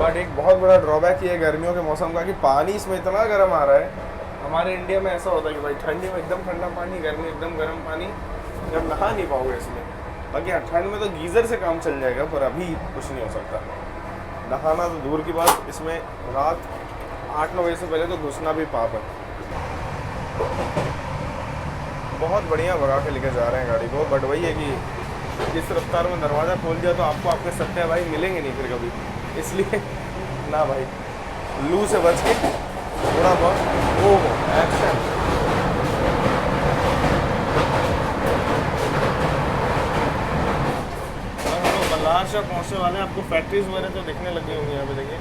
[SPEAKER 1] बट एक बहुत बड़ा ड्रॉबैक ये है गर्मियों के मौसम का कि पानी इसमें इतना गर्म आ रहा है। हमारे इंडिया में ऐसा होता है कि भाई ठंडी में एकदम ठंडा पानी, गर्मी में एकदम गर्म पानी, जब नहा नहीं पाओगे इसमें। बाकी हाँ, ठंड में तो गीज़र से काम चल जाएगा, पर अभी कुछ नहीं हो सकता। नहाना तो दूर की बात, इसमें रात 8-9 बजे से पहले तो घुसना भी पाप है। बहुत बढ़िया भगा के लेके जा रहे हैं गाड़ी को, बट वही है कि इस रफ्तार में दरवाज़ा खोल दिया तो आपको आपके सत्या भाई मिलेंगे नहीं फिर कभी, इसलिए ना भाई लू से बच के थोड़ा बहुत वो एक्शन। और हम लोग बल्लारशाह पहुँचने वाले हैं, आपको फैक्ट्रीज वगैरह तो दिखने लगी होंगी यहाँ पे। देखिए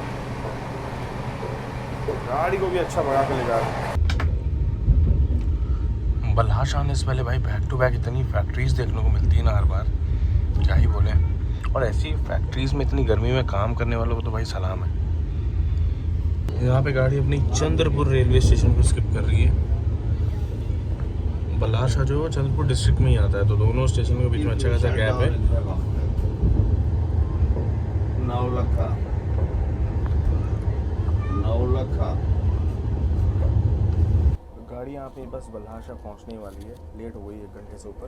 [SPEAKER 1] गाड़ी को भी अच्छा भगा के ले जा रहे हैं। बल्लारशाह आने से पहले भाई बैक टू बैक इतनी फैक्ट्रीज़ देखने को मिलती है ना हर बार, क्या ही बोले। और ऐसी फैक्ट्रीज़ में इतनी गर्मी में काम करने वालों को तो भाई सलाम है। यहाँ पे गाड़ी अपनी चंद्रपुर रेलवे स्टेशन को स्किप कर रही है। बल्लारशाह जो है चंद्रपुर डिस्ट्रिक्ट में ही आता है, तो दोनों स्टेशन के बीच में अच्छा खासा गैप है। नौलखा गाड़ी यहाँ पे बस बल्लारशाह पहुँचने वाली है, लेट हो गई 1 घंटे से ऊपर।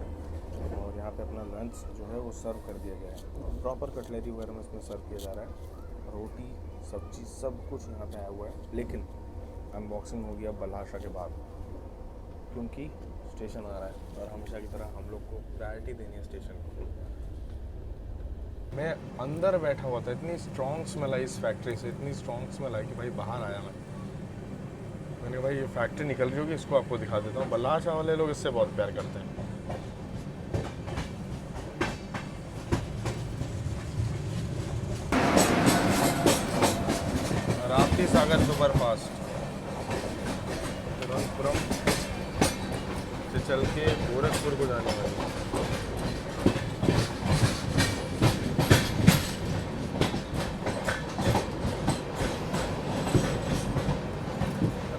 [SPEAKER 1] और यहाँ पे अपना लंच जो है वो सर्व कर दिया गया है, प्रॉपर कटलरी वगैरह में इसमें सर्व किया जा रहा है। रोटी सब्जी सब कुछ यहाँ पे आया हुआ है, लेकिन अनबॉक्सिंग हो गया बल्लारशाह के बाद, क्योंकि स्टेशन आ रहा है और हमेशा की तरह हम लोग को प्रायोरिटी देनी है स्टेशन को। मैं अंदर बैठा हुआ था, इतनी स्ट्रॉन्ग स्मेल आई इस फैक्ट्री से, इतनी स्ट्रॉन्ग स्मेल आई कि भाई बाहर आया मैंने भाई ये फैक्ट्री निकल रही होगी, इसको आपको दिखा देता हूँ। बल्लारशाह वाले लोग इससे बहुत प्यार करते हैं। राप्ती सागर सुपरफास्ट तिरुवनंतपुरम से चल के गोरखपुर को जाने वाली।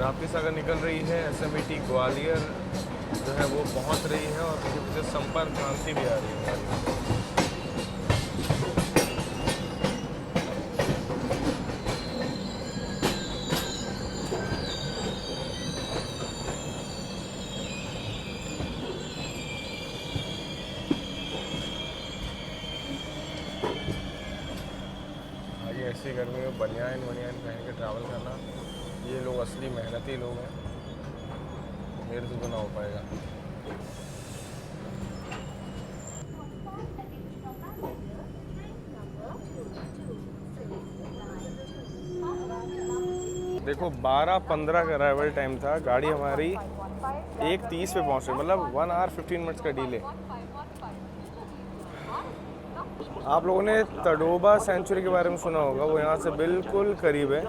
[SPEAKER 1] राप्ती सागर निकल रही है, SMET ग्वालियर जो है वो पहुंच रही है, और पीछे संपर्क क्रांति भी आ रही है। ऐसी गर्मी में बनियान पहन के ट्रैवल करना, ये लोग असली मेहनती लोग हैं, मेरे से तो ना हो पाएगा। देखो 12:15 का अराइवल टाइम था, गाड़ी हमारी 1:30 पे पहुँच रही, मतलब 1 आवर 15 मिनट्स का डिले। आप लोगों ने तडोबा सेंचुरी के बारे में सुना होगा, वो यहाँ से बिल्कुल करीब है,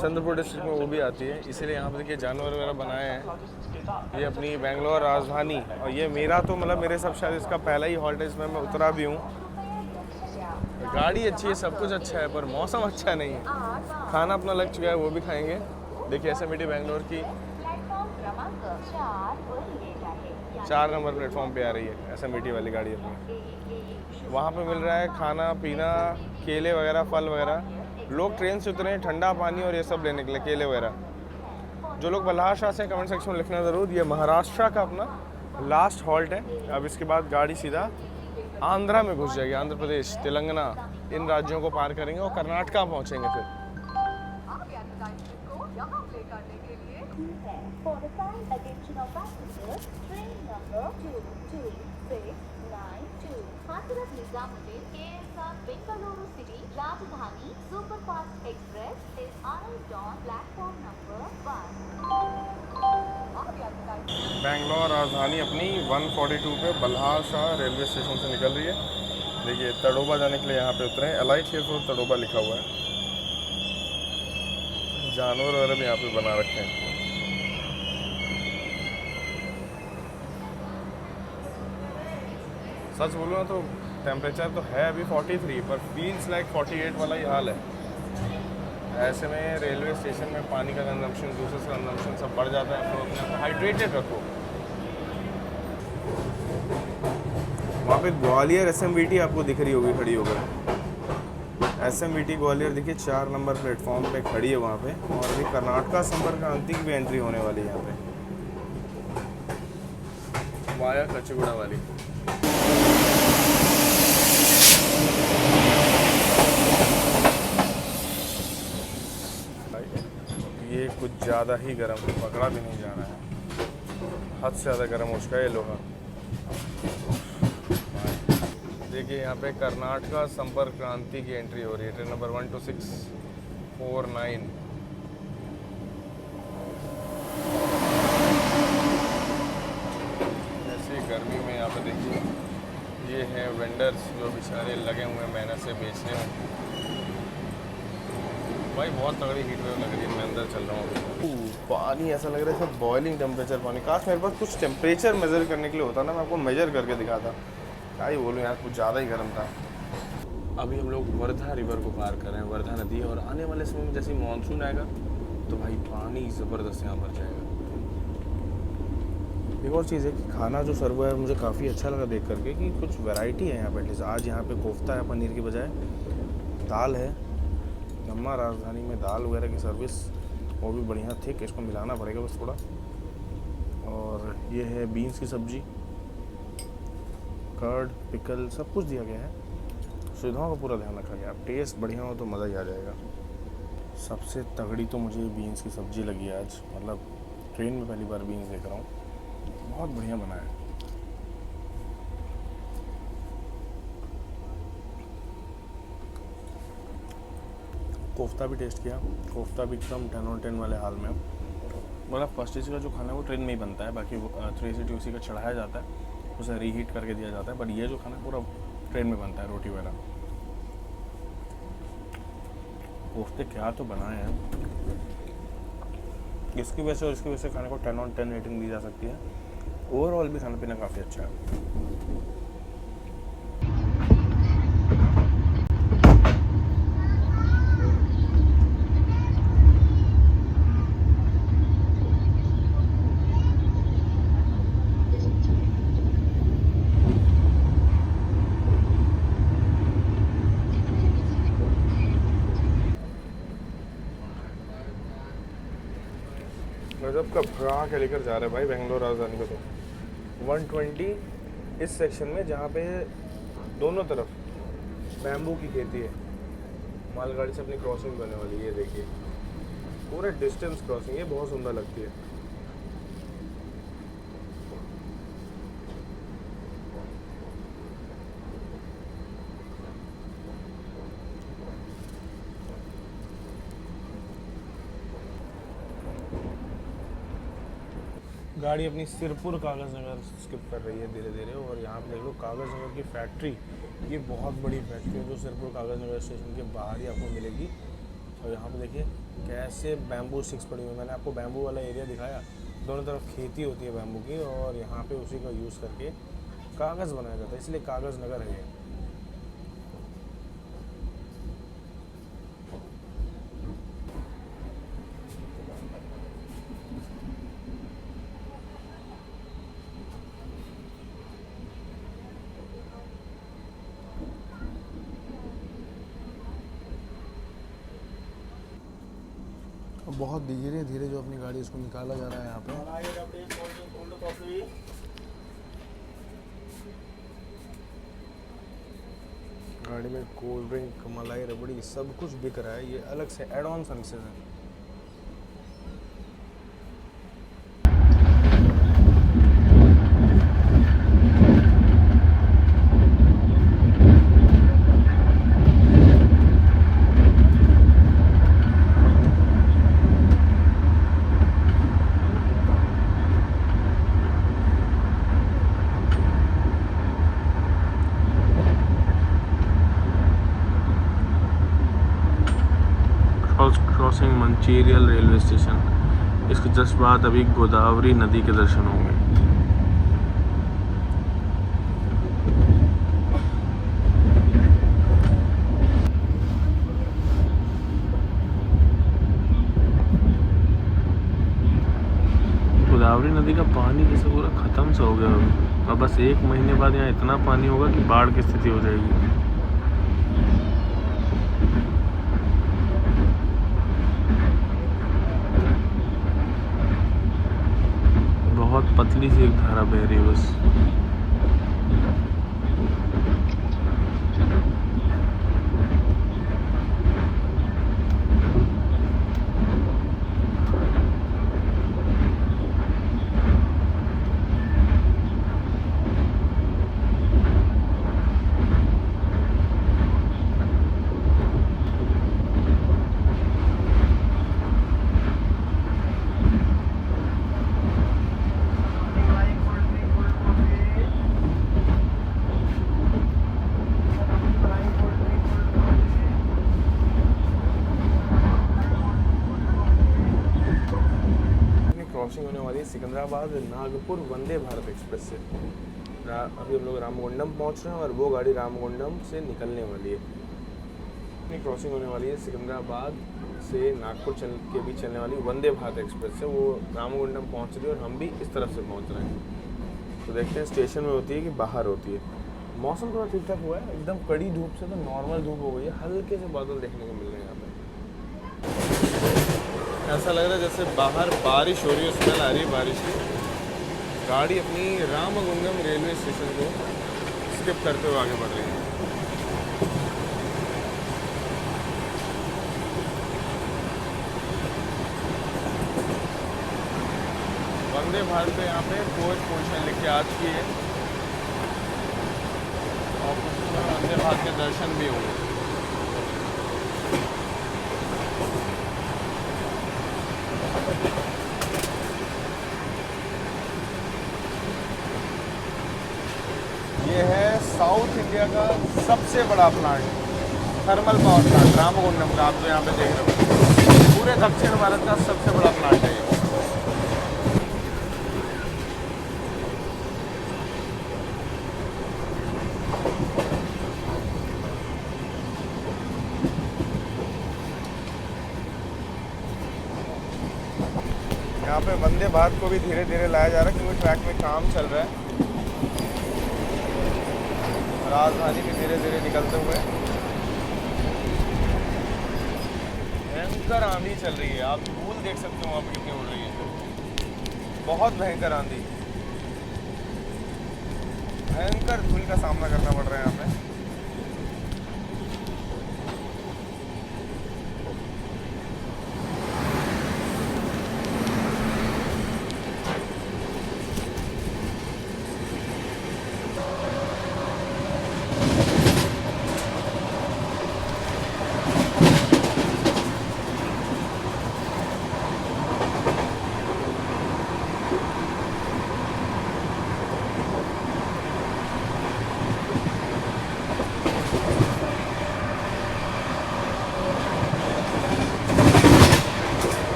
[SPEAKER 1] चंद्रपुर डिस्ट्रिक्ट में वो भी आती है, इसीलिए यहाँ पर देखिए जानवर वगैरह बनाए हैं। ये अपनी बेंगलोर राजधानी, और ये मेरा तो मतलब मेरे सब शायद इसका पहला ही हॉल्ट है, इसमें मैं उतरा भी हूँ। गाड़ी अच्छी है, सब कुछ अच्छा है, पर मौसम अच्छा नहीं है। खाना अपना लग चुका है, वो भी खाएंगे। देखिए SMT बेंगलोर की 4 नंबर प्लेटफॉर्म पे आ रही है SMT वाली गाड़ी अपनी। वहाँ पे मिल रहा है खाना पीना, केले वगैरह, फल वगैरह। लोग ट्रेन से उतरे हैं ठंडा पानी और ये सब लेने के लिए, केले वगैरह। जो लोग बल्हारशाह से कमेंट सेक्शन में लिखना ज़रूर। ये महाराष्ट्र का अपना लास्ट हॉल्ट है। अब इसके बाद गाड़ी सीधा आंध्रा में घुस जाएगी, आंध्र प्रदेश, तेलंगाना, इन राज्यों को पार करेंगे और कर्नाटका पहुँचेंगे फिर।
[SPEAKER 3] Bengaluru city Rajdhani superfast express is arrived on platform number 1.
[SPEAKER 1] Bangalore राजधानी अपनी 142 पे बल्हारशाह रेलवे स्टेशन से निकल रही है। देखिए तडोबा जाने के लिए यहाँ पे उतरे, अलाइट हियर फॉर तडोबा लिखा हुआ है। जानवर वगैरह भी यहाँ पे बना रखे हैं। सच बोलूँ ना तो टेम्परेचर तो है अभी 43, पर फील्स लाइक 48 वाला ही हाल है। ऐसे में रेलवे स्टेशन में पानी का कंजम्पशन, जूसेस का कंजम्पशन सब बढ़ जाता है, तो अपने आप को हाइड्रेटेड रखो। वहाँ पे ग्वालियर SMVT आपको दिख रही होगी खड़ी होकर। SMVT ग्वालियर देखिए 4 नंबर प्लेटफॉर्म पे खड़ी है वहाँ पे, और अभी कर्नाटका संपर्क क्रांति की भी एंट्री होने वाली है यहाँ पे, वाया कच्चीगुड़ा वाली। ये कुछ ज़्यादा ही गर्म, पकड़ा भी नहीं जा रहा है, हद से ज़्यादा गर्म हो चुका है ये लोहा। देखिए यहाँ पे कर्नाटका संपर्क क्रांति की एंट्री हो रही है, ट्रेन नंबर 12649। ऐसी गर्मी में यहाँ पे देखिए ये हैं वेंडर्स जो बेचारे लगे हुए हैं मेहनत से बेचने में। भाई बहुत तगड़ी हीट वेव लग रही है, मैं अंदर चल रहा हूँ। पानी ऐसा लग रहा है सब बॉइलिंग टेम्परेचर पानी। काश मेरे पास कुछ टेम्परेचर मेज़र करने के लिए होता ना, मैं आपको मेजर करके दिखाता। क्या ही बोलूँ यार, कुछ ज़्यादा ही गर्म था। अभी हम लोग वर्धा रिवर को पार कर रहे हैं, वर्धा नदी, और आने वाले समय में जैसे मानसून आएगा तो भाई पानी ज़बरदस्त यहाँ भर जाएगा। एक और चीज़ है कि खाना जो सर्व है मुझे काफ़ी अच्छा लगा देख करके कि कुछ वैरायटी है यहाँ पे। एटलीस्ट आज यहाँ पे कोफ्ता है पनीर की बजाय, दाल है। अम्मा राजधानी में दाल वगैरह की सर्विस वो भी बढ़िया थिक, इसको मिलाना पड़ेगा बस थोड़ा। और ये है बीन्स की सब्ज़ी, कर्ड, पिकल, सब कुछ दिया गया है। सुविधाओं का पूरा ध्यान रखा गया। अब टेस्ट बढ़िया हो तो मज़ा ही आ जाएगा। सबसे तगड़ी तो मुझे बीन्स की सब्ज़ी लगी आज, मतलब ट्रेन में पहली बार बीन्स देख रहा हूँ, बहुत बढ़िया बना है। कोफ्ता भी टेस्ट किया, कोफ्ता भी एकदम 10 और 10 वाले हाल में। मतलब फर्स्ट चीज़ का जो खाना है वो ट्रेन में ही बनता है, बाकी वो 380 उसी का चढ़ाया जाता है, उसे रीहीट करके दिया जाता है। बट ये जो खाना पूरा ट्रेन में बनता है, रोटी वगैरह। कोफ्ते क्या तो बनाए हैं, इसकी वजह से और इसकी वजह से खाने को 10 और 10 रेटिंग दी जा सकती है। ओवरऑल भी खाना पीना काफ़ी अच्छा है। गजब का भगा के लेकर जा रहे हैं भाई बेंगलोर राजधानी को। तो 120 इस सेक्शन में जहाँ पे दोनों तरफ बैम्बू की खेती है, मालगाड़ी से अपनी क्रॉसिंग बनने वाली है, ये देखिए पूरा डिस्टेंस क्रॉसिंग, ये बहुत सुंदर लगती है। गाड़ी अपनी सिरपुर कागज़ नगर स्किप कर रही है धीरे धीरे, और यहाँ पे देख लो कागज़ नगर की फैक्ट्री, ये बहुत बड़ी फैक्ट्री है जो सिरपुर कागज़ नगर स्टेशन के बाहर ही आपको मिलेगी। और यहाँ पे देखिए कैसे बैम्बू स्टिक्स पड़ी हुई है। मैंने आपको बैम्बू वाला एरिया दिखाया, दोनों तरफ खेती होती है बैम्बू की, और यहाँ पे उसी का यूज़ करके कागज़ बनाया जाता है, इसलिए कागज़ नगर है ये। बहुत धीरे धीरे जो अपनी गाड़ी इसको निकाला जा रहा है यहाँ पे। गाड़ी में कोल्ड ड्रिंक, मलाई, रबड़ी सब कुछ बिक रहा है, ये अलग से एड ऑन सर्विसेज है। क्रॉसिंग मंचेरियल रेलवे स्टेशन, इसके जस्ट बाद अभी गोदावरी नदी के दर्शन होंगे। गोदावरी नदी का पानी जैसे पूरा ख़त्म सा हो गया अभी, और बस 1 महीने बाद यहाँ इतना पानी होगा कि बाढ़ की स्थिति हो जाएगी। बहुत पतली सी एक धारा बह रही है बस। क्रॉसिंग होने वाली है सिकंदराबाद नागपुर वंदे भारत एक्सप्रेस से। अभी हम लोग रामगुंडम पहुंच रहे हैं और वो गाड़ी रामगुंडम से निकलने वाली है। अपनी क्रॉसिंग होने वाली है सिकंदराबाद से नागपुर के बीच चलने वाली वंदे भारत एक्सप्रेस से। वो रामगुंडम पहुंच रही है और हम भी इस तरफ से पहुंच रहे हैं। तो देखते हैं स्टेशन में होती है कि बाहर होती है। मौसम थोड़ा ठीक ठाक हुआ है, एकदम कड़ी धूप से तो नॉर्मल धूप हो गई है, हल्के से बादल देखने को मिल रहे हैं यहाँ पे। ऐसा लग रहा है जैसे बाहर बारिश हो रही है, स्मेल आ रही है बारिश की। गाड़ी अपनी रामगुंडम रेलवे स्टेशन को स्किप करते हुए आगे बढ़ रही है। वंदे भारत पे यहाँ पे कोच पोजिशन लिख के आ चुकी है और वंदे भारत के दर्शन भी होंगे। ये है साउथ इंडिया का सबसे बड़ा plant, thermal power plant Ramagundam का। आप जो यहाँ पे देख रहे हो पूरे दक्षिण भारत का सबसे बड़ा प्लांट है ये। यहाँ पे वंदे भारत को भी धीरे धीरे लाया जा रहा है क्योंकि ट्रैक में काम चल रहा है। राजधानी भी धीरे धीरे निकलते हुए। भयंकर आंधी चल रही है, आप धूल देख सकते हो आप कितनी उड़ रही है, बहुत भयंकर आंधी, भयंकर धूल का सामना करना पड़ रहा है यहाँ पे।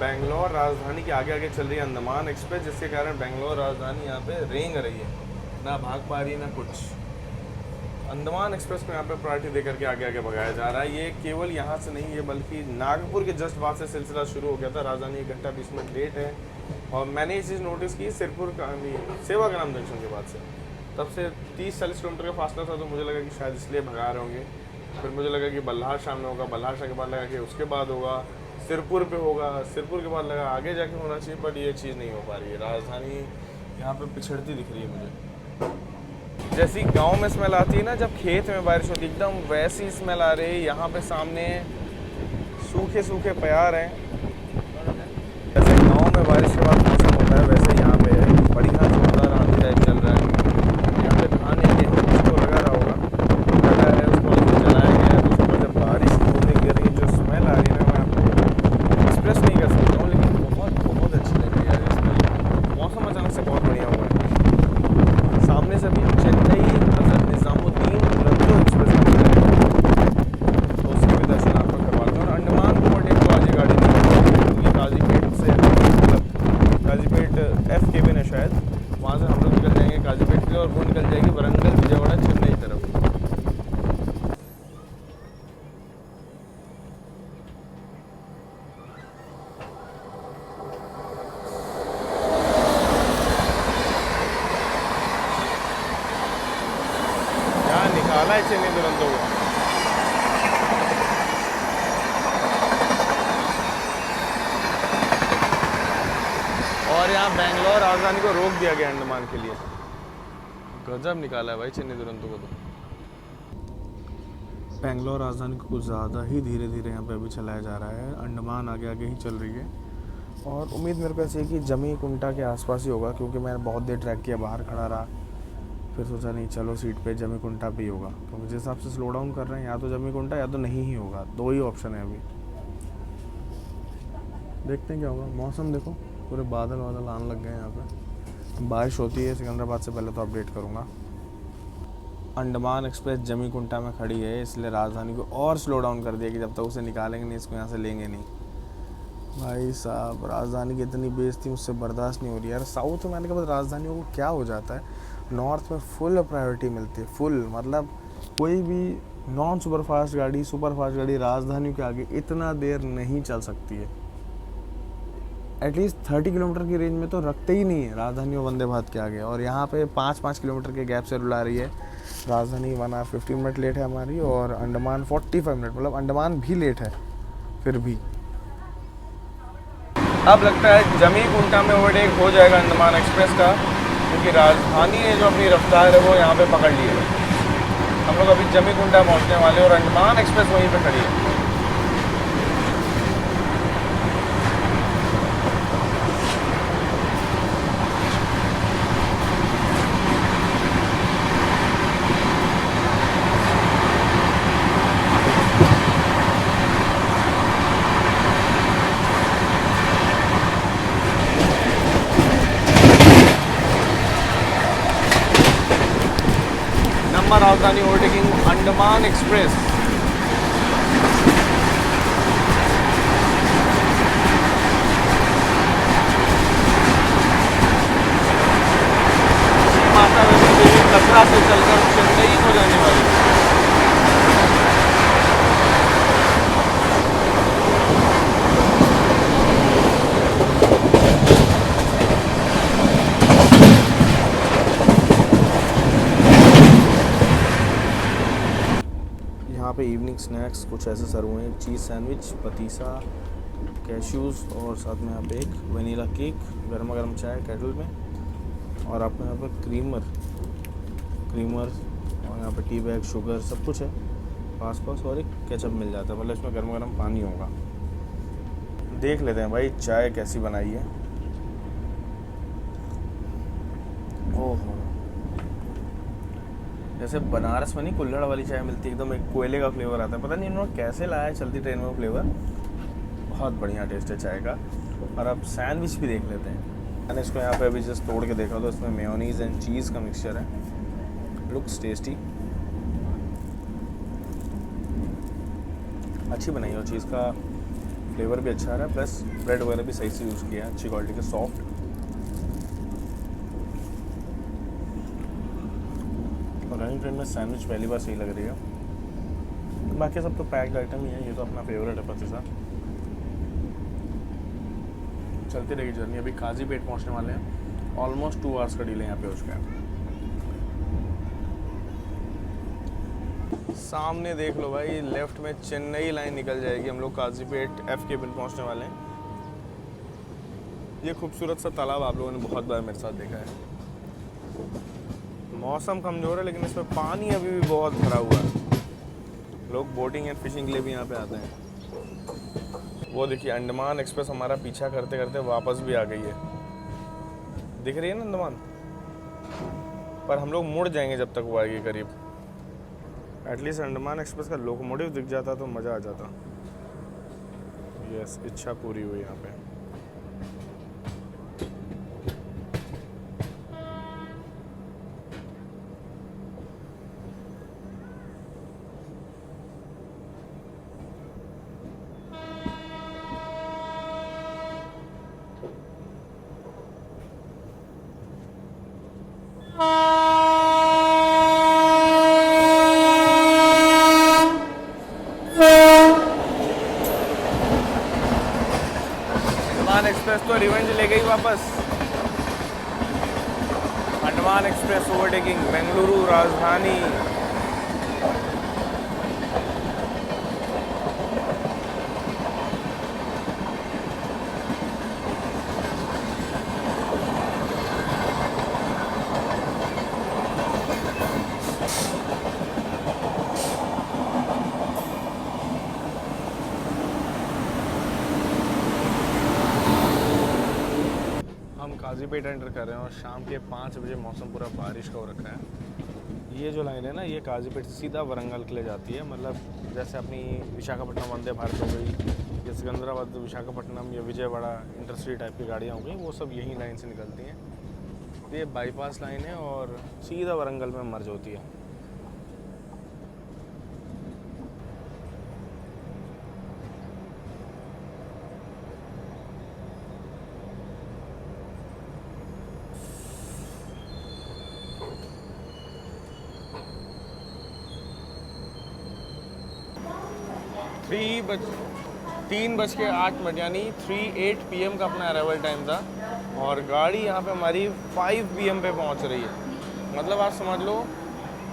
[SPEAKER 1] बेंगलोर राजधानी के आगे आगे चल रही है अंडमान एक्सप्रेस, जिसके कारण बेंगलोर राजधानी यहाँ पे रेंग रही है, ना भाग पा रही है ना कुछ। अंडमान एक्सप्रेस को यहाँ पे प्रायोरिटी देकर के आगे आगे भगाया जा रहा है। ये केवल यहाँ से नहीं है बल्कि नागपुर के जस्ट बाद से सिलसिला शुरू हो गया था। राजधानी 1 घंटा 20 मिनट लेट है और मैंने ये चीज़ नोटिस की सिरपुर का सेवाग्राम जंक्शन के बाद से, तब से 30-40 किलोमीटर का फासला था, तो मुझे लगा कि शायद इसलिए भगा रहे होंगे। फिर मुझे लगा कि बल्हार शाम में होगा, बल्हार शाह के बाद लगा कि उसके बाद होगा, सिरपुर पे होगा, सिरपुर के बाद लगा आगे जाके होना चाहिए, बट ये चीज़ नहीं हो पा रही है। राजधानी यहाँ पे पिछड़ती दिख रही है मुझे। जैसी गांव में स्मेल आती है ना जब खेत में बारिश होती है, एकदम वैसी स्मेल आ रही है। यहाँ पे सामने सूखे सूखे प्यार हैं। जैसे गांव में बारिश के बाद मौसम होता है वैसे यहाँ पे बढ़िया जोरदार आंधी टाइप चल रहा है। यहाँ पे धान या गेहूँ जिसको लगा रहा होगा, लगा है, उसको जलाया गया है, उसके बाद जब बारिश होने गिर रही जो स्मेल आ रही है ना, मैं आपको एक्सप्रेस नहीं कर सकता हूँ, लेकिन बहुत बहुत अच्छी लग रही है यार स्मेल। मौसम अचानक से बहुत बढ़िया हुआ है। सामने से भी चेन्नई हजरत निजामुद्दीन दुरंतो एक्सप्रेस तो उसके भी दर्शन आपको करवाते हैं। और अंडमान को ओवरटेक तो आज ये गाड़ी नहीं होगी, क्योंकि काजीपेट से मतलब काजीपेट एफ केबिन है शायद, वहाँ से हम लोग निकल जाएंगे काजीपेट के और वो निकल जाएगी वरंगल विजयवाड़ा चेन्नई तरफ। निकाला है चेन्नई दुरंतो को। और यहाँ बेंगलोर राजधानी को रोक दिया गया अंडमान के लिए। गजब निकाला है भाई चेन्नई दुरंतो को। तो बेंगलोर राजधानी को कुछ ज़्यादा ही धीरे धीरे यहाँ पे अभी चलाया जा रहा है। अंडमान आगे आगे ही चल रही है और उम्मीद मेरे को ऐसी है कि जमी कुंटा के आसपास ही होगा, क्योंकि मैंने बहुत देर ट्रैक किया, बाहर खड़ा रहा, फिर सोचा नहीं चलो सीट पे जमी कुंटा भी होगा, क्योंकि जिस हिसाब से स्लो डाउन कर रहे हैं या तो जमी कुंटा या तो नहीं ही होगा, 2 ही ऑप्शन है अभी। देखते हैं क्या होगा। मौसम देखो, पूरे बादल वादल आने लग गए हैं यहाँ पे। बारिश होती है सिकंदराबाद से पहले तो अपडेट करूँगा। अंडमान एक्सप्रेस जमी कुंटा में खड़ी है, इसलिए राजधानी को और स्लो डाउन कर दिया कि जब तक उसे निकालेंगे नहीं इसको यहाँ से लेंगे नहीं। भाई साहब राजधानी की इतनी बेइज्जती मुझसे बर्दाश्त नहीं हो रही यार। साउथ में आने के बाद राजधानियों को क्या हो जाता है, नॉर्थ में फुल प्रायोरिटी मिलती है, फुल मतलब कोई भी नॉन सुपरफास्ट गाड़ी सुपरफास्ट गाड़ी राजधानियों के आगे इतना देर नहीं चल सकती है। एटलीस्ट 30 किलोमीटर की रेंज में तो रखते ही नहीं है राजधानियों वंदे भारत के आगे, और यहाँ पे 5-5 किलोमीटर के गैप से रुला रही है। राजधानी 1 आवर 15 मिनट लेट है हमारी और अंडमान 45 मिनट, मतलब अंडमान भी लेट है फिर भी। अब लगता है जमी कुंटा में ओवरटेक हो जाएगा अंडमान एक्सप्रेस का, क्योंकि राजधानी ने जो अपनी रफ्तार है वो यहाँ पे पकड़ ली है। हम लोग अभी जमी कुंटा पहुँचने वाले और अंडमान एक्सप्रेस वहीं पे खड़ी है। राजधानी ओवरटेकिंग अंडमान एक्सप्रेस। माता वैष्णो देवी कटरा से चलकर चेन्नई को जाने वाली। यहाँ पे इवनिंग स्नैक्स कुछ ऐसे सर्व हुए हैं, चीज़ सैंडविच, पतीसा, कैश्यूज़ और साथ में यहाँ पे एक वनीला केक, गर्मा गर्म चाय केटल में, और आपको यहाँ पे क्रीमर और यहाँ पे टी बैग, शुगर सब कुछ है पास और एक केचप मिल जाता है, मतलब इसमें गर्मा गर्म पानी होगा। देख लेते हैं भाई चाय कैसी बनाई है। ओहो, जैसे बनारस में नहीं कुल्हड़ वाली चाय मिलती है, एकदम एक कोयले का फ्लेवर आता है। पता नहीं इन्होंने कैसे लाया है चलती ट्रेन में फ्लेवर, बहुत बढ़िया टेस्ट है चाय का। और अब सैंडविच भी देख लेते हैं। मैंने इसको यहाँ पे अभी जस्ट तोड़ के देखा तो इसमें मेयोनीज़ एंड चीज़ का मिक्सचर है, लुक्स टेस्टी, अच्छी बनाई है। और चीज़ का फ्लेवर भी अच्छा आ रहा है, प्लस ब्रेड वगैरह भी सही से यूज़ किया है, अच्छी क्वालिटी के, सॉफ्ट। और रनिंग ट्रेन में सैंडविच पहली बार सही लग रही है। बाकी सब तो पैक्ड आइटम ही है, ये तो अपना फेवरेट है पतीसा। चलती रहेगी जर्नी। अभी काजीपेट पहुंचने वाले हैं, ऑलमोस्ट 2 आवर्स का डिले यहाँ पे हो चुका है। सामने देख लो भाई, लेफ्ट में चेन्नई लाइन निकल जाएगी, हम लोग काजीपेट एफ केबिन पहुंचने वाले हैं। ये खूबसूरत सा तालाब आप लोगों ने बहुत बार मेरे साथ देखा है। मौसम कमज़ोर है लेकिन इसमें पानी अभी भी बहुत भरा हुआ है। लोग बोटिंग एंड फिशिंग के लिए भी यहाँ पे आते हैं। वो देखिए अंडमान एक्सप्रेस हमारा पीछा करते करते वापस भी आ गई है, दिख रही है ना अंडमान, पर हम लोग मुड़ जाएंगे जब तक वो आएगी करीब। एटलीस्ट अंडमान एक्सप्रेस का लोकोमोटिव दिख जाता तो मज़ा आ जाता। यस, इच्छा पूरी हुई यहाँ पे। अंडमान एक्सप्रेस तो रिवेंज ले गई वापस। अंडमान एक्सप्रेस ओवरटेकिंग बेंगलुरु राजधानी। काजीपेट एंटर कर रहे हैं और शाम के 5 बजे मौसम पूरा बारिश का हो रखा है। ये जो लाइन है ना, ये काजीपेट से सीधा वरंगल के लिए जाती है। मतलब जैसे अपनी विशाखापट्टनम वंदे भारत हो गई, या सिकंदराबाद विशाखापट्टनम या विजयवाड़ा इंटरसिटी टाइप की गाड़ियाँ हो गई, वो सब यही लाइन से निकलती हैं। तो ये बाईपास लाइन है और सीधा वरंगल में मर्ज होती है। तीन बज के 8 यानी 3:08 PM का अपना अराइवल टाइम था और गाड़ी यहाँ पे हमारी 5 PM पे पहुँच रही है। मतलब आप समझ लो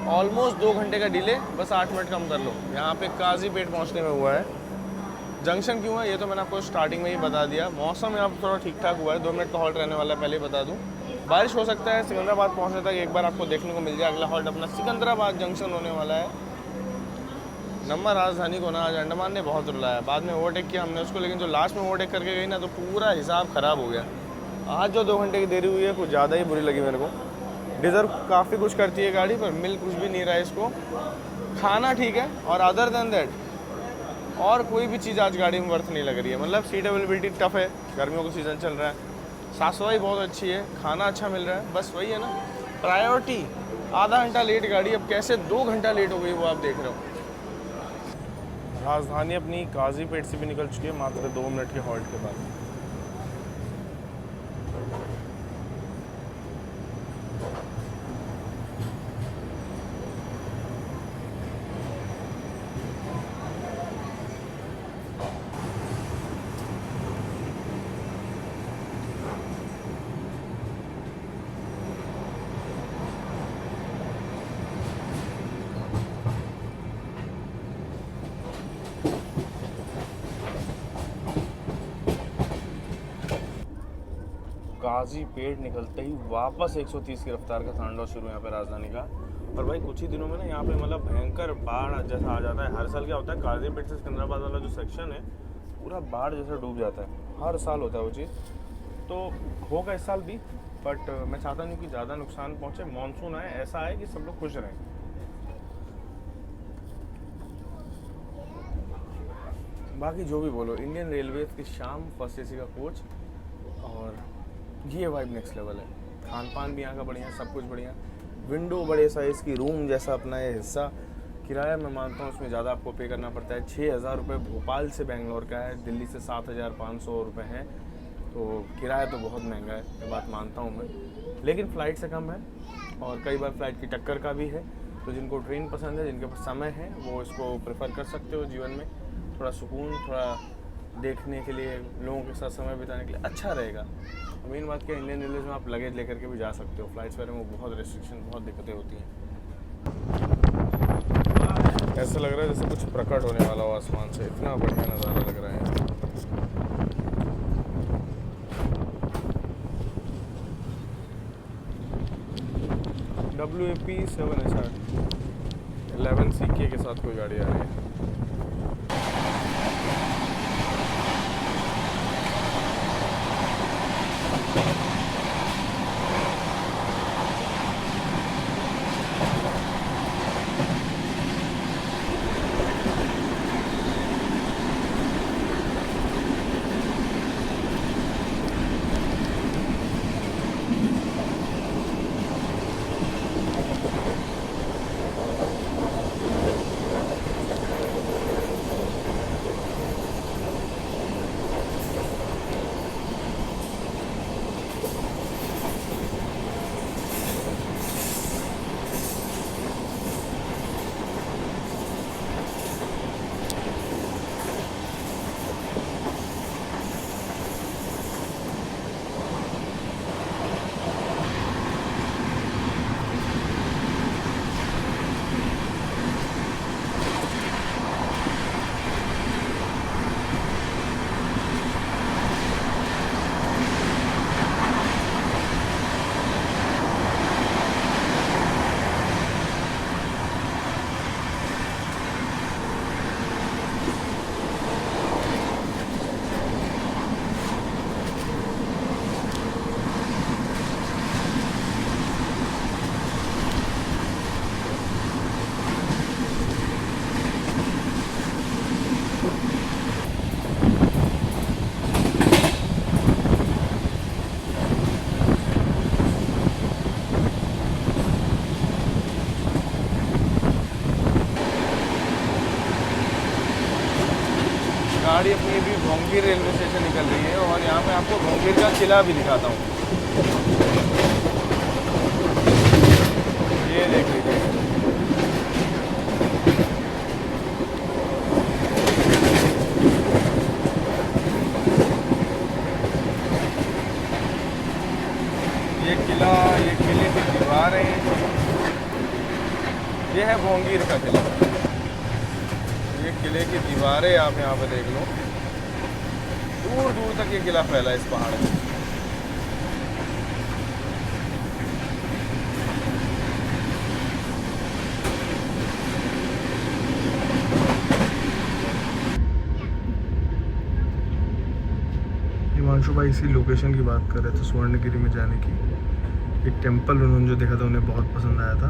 [SPEAKER 1] ऑलमोस्ट 2 घंटे का डिले, बस 8 मिनट कम कर लो। यहाँ पे काजीपेट पहुँचने में हुआ है। जंक्शन क्यों है ये तो मैंने आपको स्टार्टिंग में ही बता दिया। मौसम यहाँ पर थोड़ा ठीक ठाक हुआ है, 2 मिनट का हॉल्ट रहने वाला है, पहले ही बता दूँ। बारिश हो सकता है, सिकंदराबाद पहुँचने तक एक बार आपको देखने को मिल जाए। अगला हॉल्ट अपना सिकंदराबाद जंक्शन होने वाला है। नंबर राजधानी को ना आज अंडमान ने बहुत रुलाया, बाद में ओवरटेक किया हमने उसको, लेकिन जो लास्ट में ओवरटेक करके गई ना तो पूरा हिसाब ख़राब हो गया। आज जो 2 घंटे की देरी हुई है कुछ ज़्यादा ही बुरी लगी मेरे को। डिज़र्व काफ़ी कुछ करती है गाड़ी, पर मिल कुछ भी नहीं रहा है इसको। खाना ठीक है और अदर देन दैट और कोई भी चीज़ आज गाड़ी में वर्थ नहीं लग रही है। मतलब सीट अवेलेबिलिटी टफ है, गर्मियों का सीज़न चल रहा है, साफ सफाई बहुत अच्छी है, खाना अच्छा मिल रहा है, बस वही है ना प्रायोरिटी। आधा घंटा लेट गाड़ी, अब कैसे 2 घंटा लेट हो गई वो आप देख रहे हो। राजधानी अपनी काजीपेट से भी निकल चुकी है मात्र 2 मिनट के हॉल्ट के बाद। काजीपेट निकलते ही वापस 130 की रफ्तार का तांडव शुरू यहाँ पे राजधानी का। और भाई कुछ ही दिनों में ना यहाँ पे मतलब भयंकर बाढ़ जैसा आ जाता है। हर साल क्या होता है, काजीपेट से सिकंदराबाद वाला जो सेक्शन है पूरा बाढ़ जैसा डूब जाता है, हर साल होता है वो चीज़। तो होगा इस साल भी, बट मैं चाहता नहीं कि ज़्यादा नुकसान पहुँचे। मानसून आए, ऐसा आए कि सब लोग खुश रहें। बाकी जो भी बोलो, इंडियन रेलवे की शाम फर्स्ट AC का कोच और ये वाइब नेक्स्ट लेवल है। खान पान भी यहाँ का बढ़िया, सब कुछ बढ़िया। विंडो बड़े साइज़ की, रूम जैसा अपना ये हिस्सा किराया मैं मानता हूँ उसमें ज़्यादा आपको पे करना पड़ता है। 6,000 रुपये भोपाल से बेंगलोर का है, दिल्ली से 7,500 रुपये है, तो किराया तो बहुत महंगा है, ये बात मानता हूँ मैं, लेकिन फ़्लाइट से कम है और कई बार फ़्लाइट की टक्कर का भी है। तो जिनको ट्रेन पसंद है, जिनके पास समय है, वो इसको प्रेफर कर सकते हो जीवन में। थोड़ा सुकून, थोड़ा देखने के लिए, लोगों के साथ समय बिताने के लिए अच्छा रहेगा। मेन बात क्या, इंडियन रेलवेज में आप लगेज लेकर के भी जा सकते हो, फ्लाइट्स वगैरह में बहुत रिस्ट्रिक्शन, बहुत दिक्कतें होती हैं। ऐसा लग रहा है जैसे कुछ प्रकट होने वाला हो आसमान से, इतना बढ़िया नज़ारा लग रहा है। WAP 7SR 11 CK के साथ कोई गाड़ी आ रही है। गाड़ी अपनी अभी भोंगीर रेलवे स्टेशन निकल रही है और यहाँ पे आपको भोंगीर का किला भी दिखाता हूँ। ये देख लीजिए, ये किला, ये किले की दीवारें, ये है भोंगीर का किला। ये किले की दीवारें आप यहाँ पे देख लो, दूर दूर तक ये किला फैला है इस पहाड़ में। हिमांशु भाई इसी लोकेशन की बात कर रहे थे, स्वर्णगिरी में जाने की। एक टेम्पल उन्होंने जो देखा था उन्हें बहुत पसंद आया था।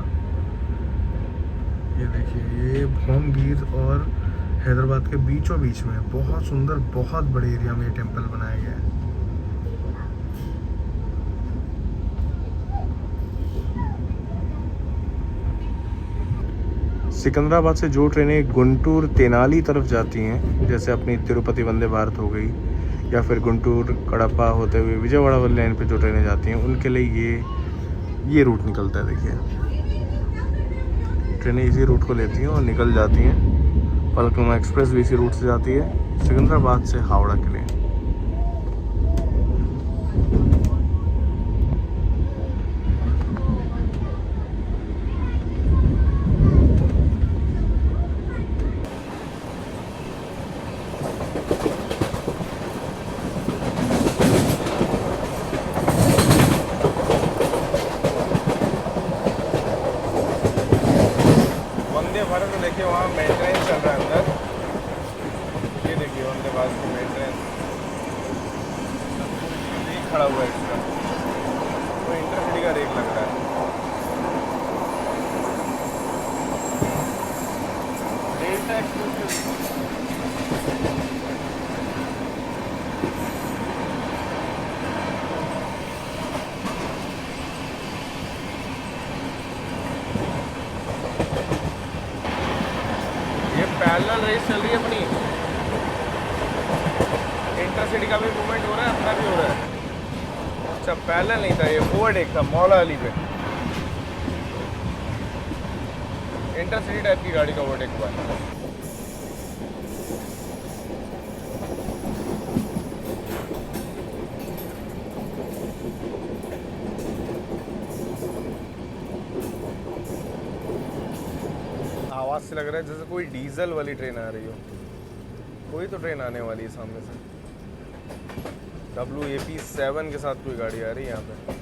[SPEAKER 1] ये देखिए, ये भोंगीर और हैदराबाद के बीचों बीच में बहुत सुंदर, बहुत बड़े एरिया में ये टेम्पल बनाया गया है। सिकंदराबाद से जो ट्रेनें गुंटूर तेनाली तरफ जाती हैं, जैसे अपनी तिरुपति वंदे भारत हो गई, या फिर गुंटूर कड़प्पा होते हुए विजयवाड़ा वाली लाइन पे जो ट्रेनें जाती हैं, उनके लिए ये रूट निकलता है। देखिए, ट्रेनें इसी रूट को लेती हैं और निकल जाती हैं। फलकनुमा एक्सप्रेस भी इसी रूट से जाती है, सिकंदराबाद से हावड़ा के लिए। वंदे भारत में देखिए, वहाँ मेंटेनेंस चल रहा है अंदर। ये देखिए वंदे भारत की मेंटेनेंस, रेक खड़ा हुआ है इसका, तो इंटरसिटी का रेक लग रहा है। डेल्टा एक्सप्रेस पैरेलल रेस चल रही है अपनी, इंटरसिटी का भी मूवमेंट हो रहा है, अपना भी हो रहा है। अच्छा पैरेलल नहीं था, ये ओवरटेक था मौला अली पे, इंटरसिटी टाइप की गाड़ी का ओवरटेक हुआ है। आवाज़ से लग रहा है जैसे कोई डीजल वाली ट्रेन आ रही हो, कोई तो ट्रेन आने वाली है सामने से। WAP7 के साथ कोई गाड़ी आ रही है यहाँ पे।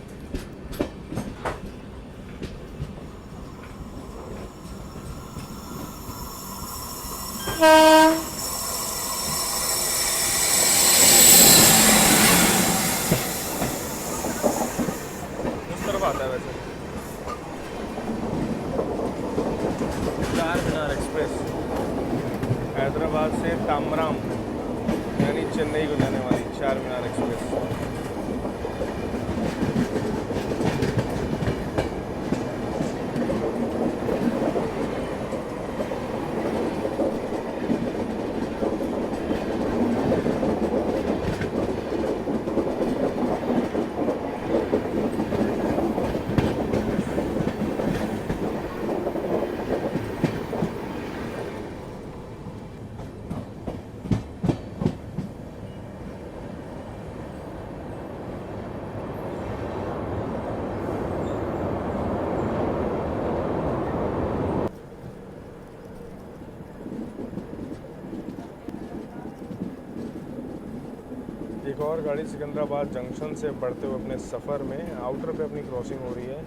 [SPEAKER 1] इस तरफ आता है वैसे चार मीनार एक्सप्रेस, हैदराबाद से तामराम यानी चेन्नई को जाने वाली चार मीनार एक्सप्रेस। एक और गाड़ी सिकंदराबाद जंक्शन से बढ़ते हुए अपने सफ़र में आउटर पे अपनी क्रॉसिंग हो रही है।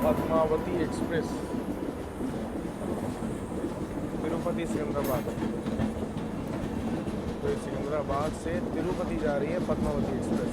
[SPEAKER 1] पद्मावती एक्सप्रेस तिरुपति सिकंदराबाद, तो सिकंदराबाद से तिरुपति जा रही है पद्मावती एक्सप्रेस।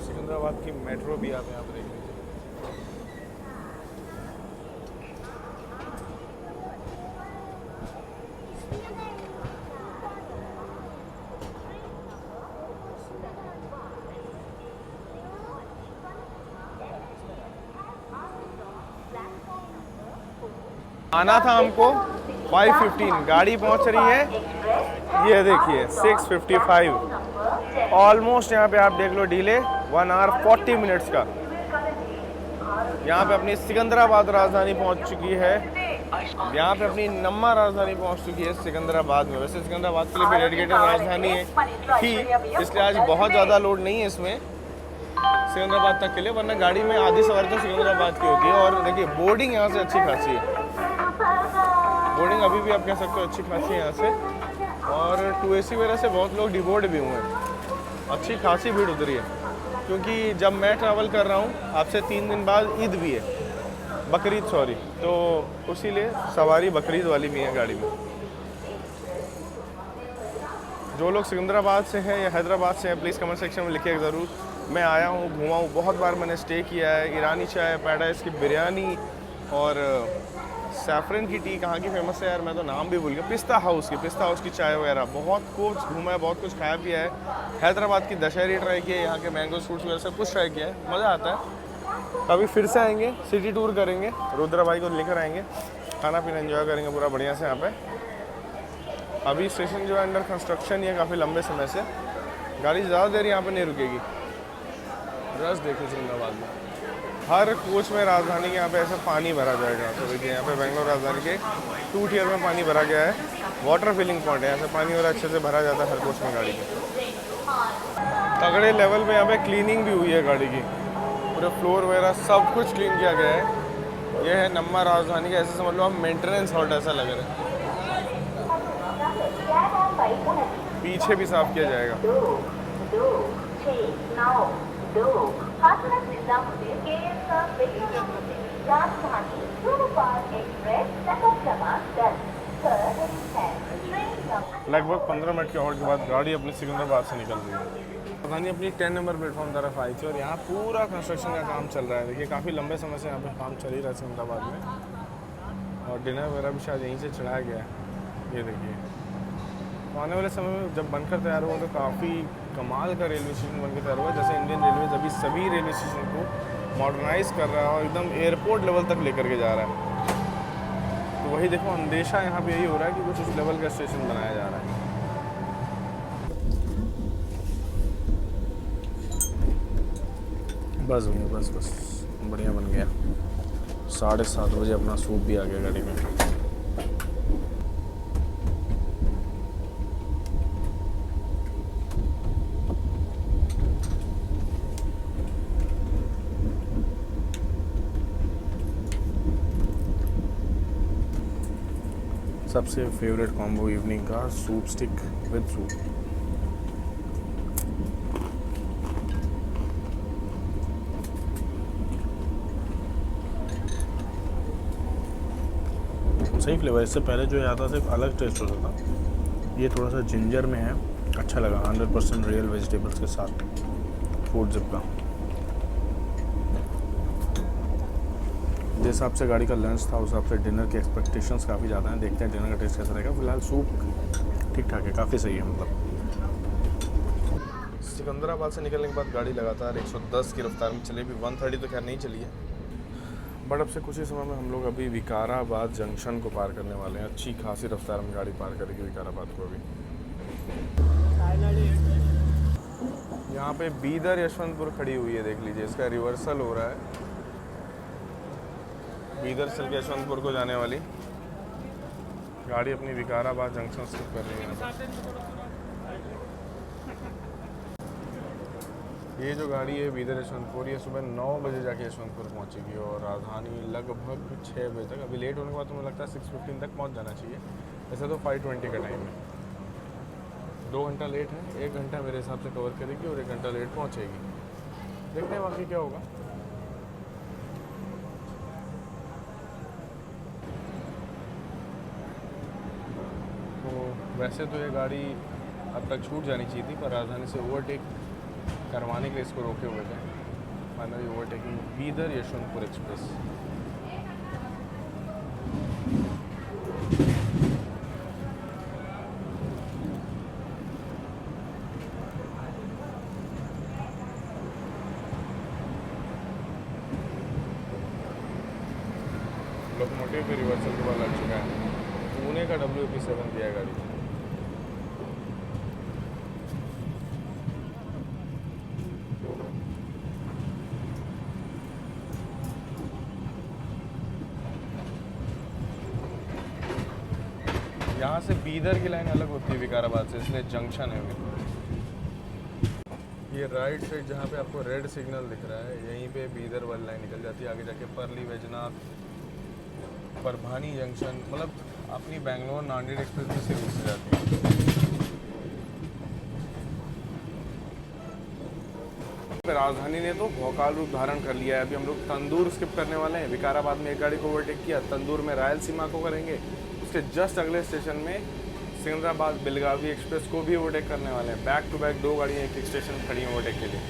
[SPEAKER 1] सिकंदराबाद की मेट्रो भी आप यहाँ पर देख लीजिए। आना था हमको 5:15, गाड़ी पहुँच रही है ये देखिए 6:55। ऑलमोस्ट यहाँ पे आप देख लो डिले 1 आवर 40 मिनट्स का। यहाँ पे अपनी सिकंदराबाद राजधानी पहुँच चुकी है, यहाँ पे अपनी नम्मा राजधानी पहुँच चुकी है सिकंदराबाद में। वैसे सिकंदराबाद के लिए भी डेडिकेटेड राजधानी है थी, इसलिए आज बहुत ज़्यादा लोड नहीं है इसमें सिकंदराबाद तक के लिए, वरना गाड़ी में आधी सवारी तो सिकंदराबाद की होती है। और देखिए बोर्डिंग यहाँ से अच्छी खासी है, बोर्डिंग अभी भी आप कह सकते हो अच्छी खासी है यहाँ से। और 2AC वगैरह से बहुत लोग डिबोर्ड भी हुए हैं, अच्छी खासी भीड़ उतरी है, क्योंकि जब मैं ट्रैवल कर रहा हूँ आपसे 3 दिन बाद ईद भी है, बकरीद सॉरी, तो उसी लिए सवारी बकरीद वाली भी है गाड़ी में। जो लोग सिकंदराबाद से हैं या हैदराबाद से हैं प्लीज़ कमेंट सेक्शन में लिखिएगा ज़रूर। मैं आया हूँ, घुमा हूँ, बहुत बार मैंने स्टे किया है। ईरानी चाय, पैराडाइज की बिरयानी और सैफरन की टी कहाँ की फेमस है यार, मैं तो नाम भी भूल गया। पिस्ता हाउस की चाय वगैरह, बहुत कुछ घूमा है, बहुत कुछ खाया पिया है। हैदराबाद की दशहरी ट्राई किया है, यहाँ के मैंगो फ्रूट्स वगैरह सब कुछ ट्राई किया है, मज़ा आता है। अभी फिर से आएंगे, सिटी टूर करेंगे, रुद्रा भाई को लेकर आएंगे, खाना पीना एंजॉय करेंगे पूरा बढ़िया से यहाँ पे। अभी स्टेशन जो है अंडर कंस्ट्रक्शन ही है काफ़ी लंबे समय से, गाड़ी ज़्यादा देर यहाँ पे नहीं रुकेगी। रस देखो सिकंदराबाद में। हर कोच में राजधानी के यहाँ पे ऐसा पानी भरा जाएगा। तो देखिए यहाँ पे बेंगलोर राजधानी के 2 टियर में पानी भरा गया है। वाटर फिलिंग पॉइंट है, ऐसे पानी और अच्छे से भरा जाता है हर कोच में गाड़ी के। तगड़े लेवल पे यहाँ पे क्लीनिंग भी हुई है गाड़ी की, पूरे फ्लोर वगैरह सब कुछ क्लीन किया गया है। ये है नम्मा राजधानी का, ऐसे समझ लो आप मेंटेनेंस हॉल्ट ऐसा लग रहा है। पीछे भी साफ किया जाएगा। लगभग 15 मिनट के हॉल्ट के बाद गाड़ी अपनी सिकंदराबाद से निकल रही है। राजधानी अपनी 10 नंबर प्लेटफॉर्म तरफ आई थी और यहाँ पूरा कंस्ट्रक्शन का काम चल रहा है। देखिए काफ़ी लंबे समय से यहाँ पे काम चल ही रहा है सिकंदराबाद में, और डिनर वगैरह भी शायद यहीं से चढ़ाया गया है। ये देखिए, तो आने वाले समय में जब बनकर तैयार हुआ तो काफ़ी कमाल का रेलवे स्टेशन बनकर तैयार हुआ। जैसे इंडियन रेलवे अभी सभी रेलवे स्टेशन को मॉडर्नाइज कर रहा है और एकदम एयरपोर्ट लेवल तक लेकर के जा रहा है। तो वही देखो, अंदेशा यहाँ पे यही हो रहा है कि कुछ उस लेवल का स्टेशन बनाया जा रहा है। बस भैया बस बढ़िया बन गया। 7:30 बजे अपना सूप भी आ गया गाड़ी में। सबसे फेवरेट कॉम्बो इवनिंग का सूप स्टिक विद सूप। सही फ्लेवर। इससे पहले जो आता सिर्फ अलग टेस्ट होता था, ये थोड़ा सा जिंजर में है, अच्छा लगा। 100% रियल वेजिटेबल्स के साथ फूड जिप का। जिस हिसाब से गाड़ी का लंच था उस हिसाब से डिनर के एक्सपेक्टेशंस काफ़ी ज़्यादा हैं। देखते हैं डिनर का टेस्ट कैसा रहेगा। फिलहाल सूप ठीक ठाक है, काफ़ी सही है। मतलब सिकंदराबाद से निकलने के बाद गाड़ी लगातार 110 की रफ्तार में चली। अभी 130 तो खैर नहीं चली है, बट अब से कुछ ही समय में हम लोग अभी विकाराबाद जंक्शन को पार करने वाले हैं। अच्छी खासी रफ्तार में गाड़ी पार करेगी विकाराबाद को। अभी यहाँ पे बीदर यशवंतपुर खड़ी हुई है, देख लीजिए। इसका रिवर्सल हो रहा है, बीदर से यशवंतपुर को जाने वाली गाड़ी अपनी विकाराबाद जंक्शन स्किप कर रही है। ये जो गाड़ी है बीदर यशवंतपुर, ये सुबह 9 बजे जाके यशवंतपुर पहुंचेगी और राजधानी लगभग 6 बजे तक। अभी लेट होने के बाद तो मुझे लगता है 6:15 तक पहुंच जाना चाहिए। ऐसा तो 5:20 का टाइम है, 2 घंटा लेट है। 1 घंटा मेरे हिसाब से कवर करेगी और 1 घंटा लेट पहुंचेगी। देखते हैं बाकी क्या होगा। तो वैसे तो ये गाड़ी अब तक छूट जानी चाहिए थी, पर राजधानी से ओवरटेक करवाने के लिए इसको रोके हुए थे। Finally overtaking Bidar Yeshwantpur express. Locomotive के रिवर्सल के बाद लग चुका है। पुणे का WP7 दिया है गाड़ी। यहाँ से बीदर की लाइन अलग होती है विकाराबाद से, इसलिए जंक्शन है। ये राइट साइड जहाँ पे आपको रेड सिग्नल दिख रहा है, यहीं पे बीदर वाली लाइन निकल जाती है। आगे जाके परली, वैजनाथ, परभानी जंक्शन, मतलब अपनी बेंगलोर नांदेड़ एक्सप्रेस में से घुस जाती है। राजधानी ने तो भौकाल रूप धारण कर लिया है। अभी हम लोग तंदूर स्किप करने वाले हैं। विकाराबाद में एक गाड़ी को ओवरटेक किया, तंदूर में रायलसीमा को करेंगे। उसके जस्ट अगले स्टेशन में सिकंदराबाद बेलगावी एक्सप्रेस को भी ओवरटेक करने वाले हैं। बैक टू बैक 2 गाड़ियाँ एक स्टेशन खड़ी हैं ओवरटेक के लिए।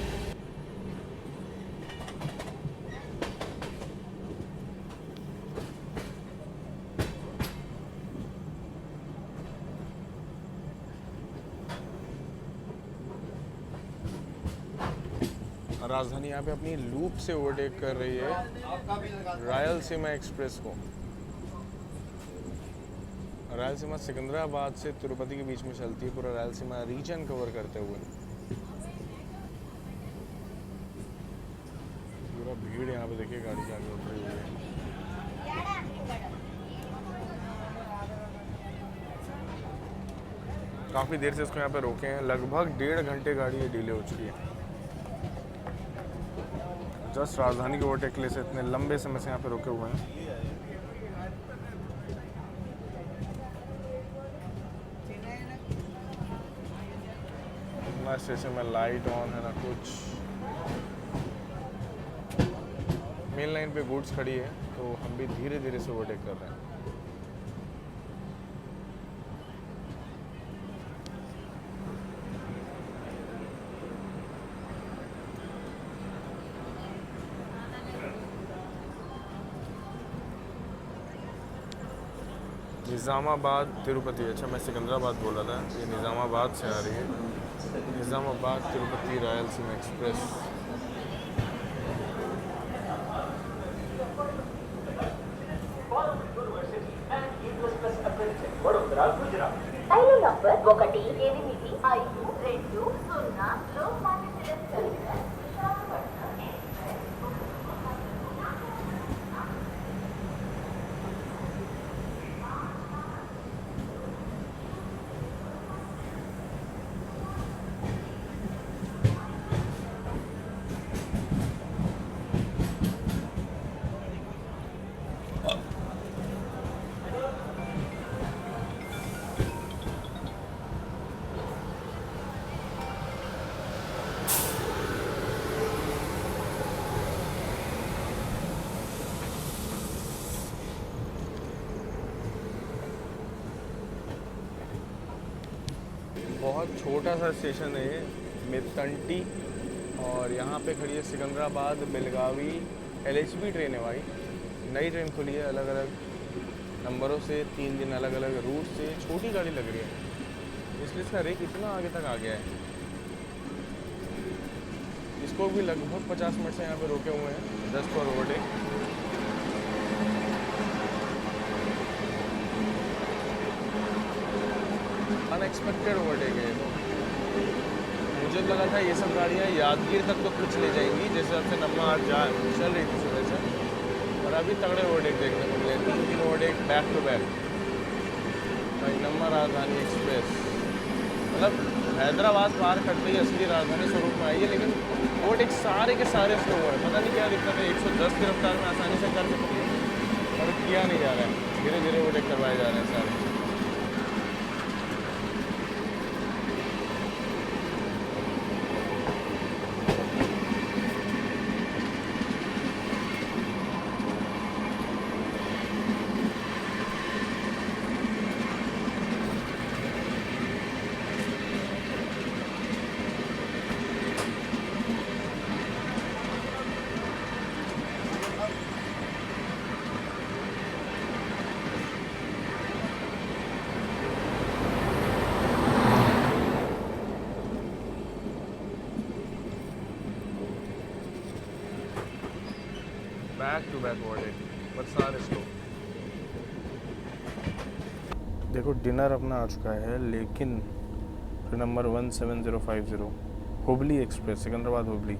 [SPEAKER 1] राजधानी यहाँ पे अपनी लूप से ओवरटेक कर रही है रायलसीमा एक्सप्रेस को। रायलसीमा सिकंदराबाद से तिरुपति के बीच में चलती है, पूरा रायलसीमा रीजन कवर करते हुए। पूरा भीड़ यहाँ पे देखिए गाड़ी के आगे उतरी हुई है। काफ़ी देर से इसको यहाँ पे रोके हैं, लगभग 1.5 घंटे गाड़ी ये डिले हो चुकी है। जस्ट राजधानी के ओवरटेक के लिए से इतने लंबे समय से यहाँ पे रुके हुए हैं। ना स्टेशन में लाइट ऑन है ना कुछ। मेन लाइन पे गुड्स खड़ी है तो हम भी धीरे धीरे से ओवरटेक कर रहे हैं। निज़ामाबाद तिरुपति, अच्छा मैं सिकंदराबाद बोला था, ये निज़ामाबाद से आ रही है। निज़ामाबाद तिरुपति रायलसीमा एक्सप्रेस।
[SPEAKER 3] రైలు number 1 8 5 2 0 Lokmanya Tilak terminus Visakhapatnam express.
[SPEAKER 1] बहुत छोटा सा स्टेशन है ये, मित्तंटी, और यहाँ पे खड़ी है सिकंदराबाद बेलगावी LHB ट्रेन है भाई। नई ट्रेन खुली है, अलग अलग नंबरों से, 3 दिन अलग अलग रूट से। छोटी गाड़ी लग रही है इसलिए इसका रेक इतना आगे तक आ गया है। इसको भी लगभग 50 मिनट से यहाँ पे रोके हुए हैं just for overtake. Unexpected overtake है। मुझे लगा था ये सब गाड़ियाँ यादगीर तक तो कुछ ले जाएंगी, जैसे आपसे नम्मा आज चल रही थी सुबह से, और अभी तगड़े ओवरटेक देखने को मिले। 3 ओवरटेक बैक टू बैक भाई। नम्मा राजधानी एक्सप्रेस मतलब हैदराबाद पार करते ही असली राजधानी स्वरूप में आई है, लेकिन ओवरटेक सारे के सारे स्लो हुए हैं। पता नहीं क्या दिक्कत है। 110 की रफ्तार में आसानी से कर सकते हैं और किया नहीं जा रहा है। धीरे धीरे ओवरटेक करवाए जा रहे हैं सारे। Back to back overtake but सारे स्लो। देखो डिनर अपना आ चुका है, लेकिन नंबर 17050 हुबली एक्सप्रेस सिकंदराबाद हुबली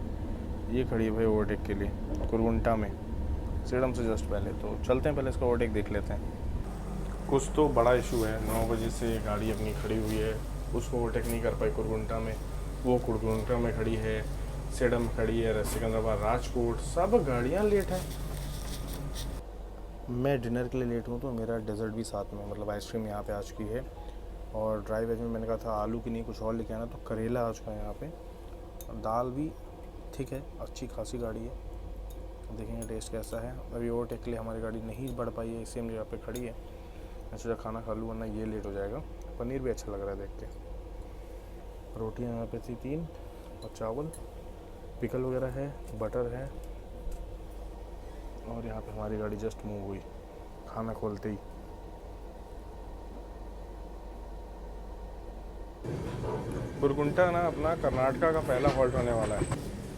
[SPEAKER 1] ये खड़ी है भाई ओवरटेक के लिए कुरगुंटा में, सेडम से जस्ट पहले। तो चलते हैं, पहले इसका ओवरटेक देख लेते हैं। कुछ तो बड़ा इशू है, 9 बजे से गाड़ी अपनी खड़ी हुई है, उसको ओवरटेक नहीं कर पाई कुरगुंटा में। वो कुरगुंटा में खड़ी है, सेडम खड़ी है, सिकंदराबाद, राजकोट, सब गाड़ियाँ लेट हैं। मैं डिनर के लिए लेट हूँ तो मेरा डेजर्ट भी साथ में, मतलब आइसक्रीम यहाँ पे आ चुकी है। और ड्राई वेज में मैंने कहा था आलू की नहीं कुछ और लेके आना, तो करेला आ चुका है यहाँ पे। दाल भी ठीक है, अच्छी खासी गाड़ी है, देखेंगे टेस्ट कैसा है। अभी ओवरटेक के लिए हमारी गाड़ी नहीं बढ़ पाई है, सेम जगह पे खड़ी है। मैं सोचा खाना खा लूँ वरना ये लेट हो जाएगा। पनीर भी अच्छा लग रहा है देख के। रोटियाँ यहाँ पे थी 3 और चावल, पिकल वगैरह है, बटर है। और यहाँ पे हमारी गाड़ी जस्ट मूव हुई खाना खोलते ही। कुरकुंटा ना अपना कर्नाटका का पहला हॉल्ट होने वाला है।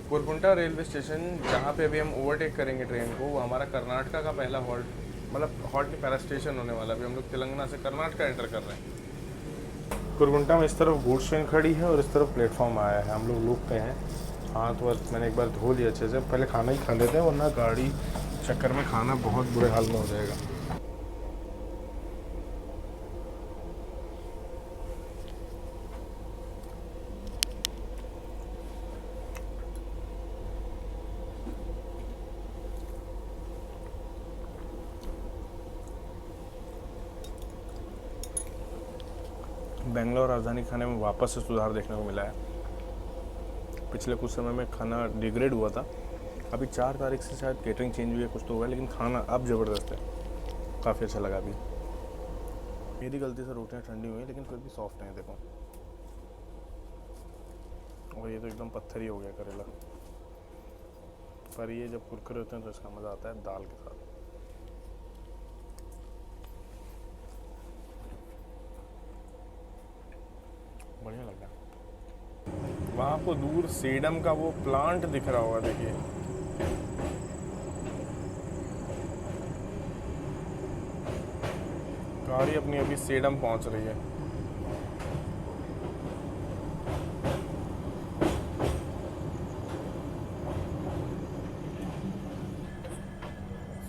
[SPEAKER 1] कुरकुंटा रेलवे स्टेशन जहाँ पे अभी हम ओवरटेक करेंगे ट्रेन को, वो हमारा कर्नाटका का पहला हॉल्ट, मतलब हॉल्ट नहीं पैरा स्टेशन होने वाला। अभी हम लोग तेलंगाना से कर्नाटका एंटर कर रहे हैं। कुरकुंटा में इस तरफ गुड्स ट्रेन खड़ी है और इस तरफ प्लेटफॉर्म आया है। हम लोग लूप पे हैं, हाथ वाथ मैंने एक बार धो लिया अच्छे से, पहले खाना ही खा लेते हैं वरना गाड़ी चक्कर में खाना बहुत बुरे हाल में हो जाएगा। बेंगलोर राजधानी खाने में वापस से सुधार देखने को मिला है। पिछले कुछ समय में खाना डिग्रेड हुआ था, अभी 4 तारीख से शायद केटरिंग चेंज हुई है, कुछ तो हुआ है, लेकिन खाना अब ज़बरदस्त है, काफ़ी अच्छा लगा अभी। मेरी गलती से रोटियां ठंडी हुई हैं लेकिन फिर भी सॉफ्ट हैं, देखो। और ये तो एकदम पत्थर ही हो गया करेला, पर ये जब कुरकुरे होते हैं तो इसका मज़ा आता है दाल के साथ। बढ़िया लग रहा है। वहाँ आपको दूर सेडम का वो प्लांट दिख रहा होगा, देखिए। गाड़ी अपनी अभी सेडम पहुँच रही है।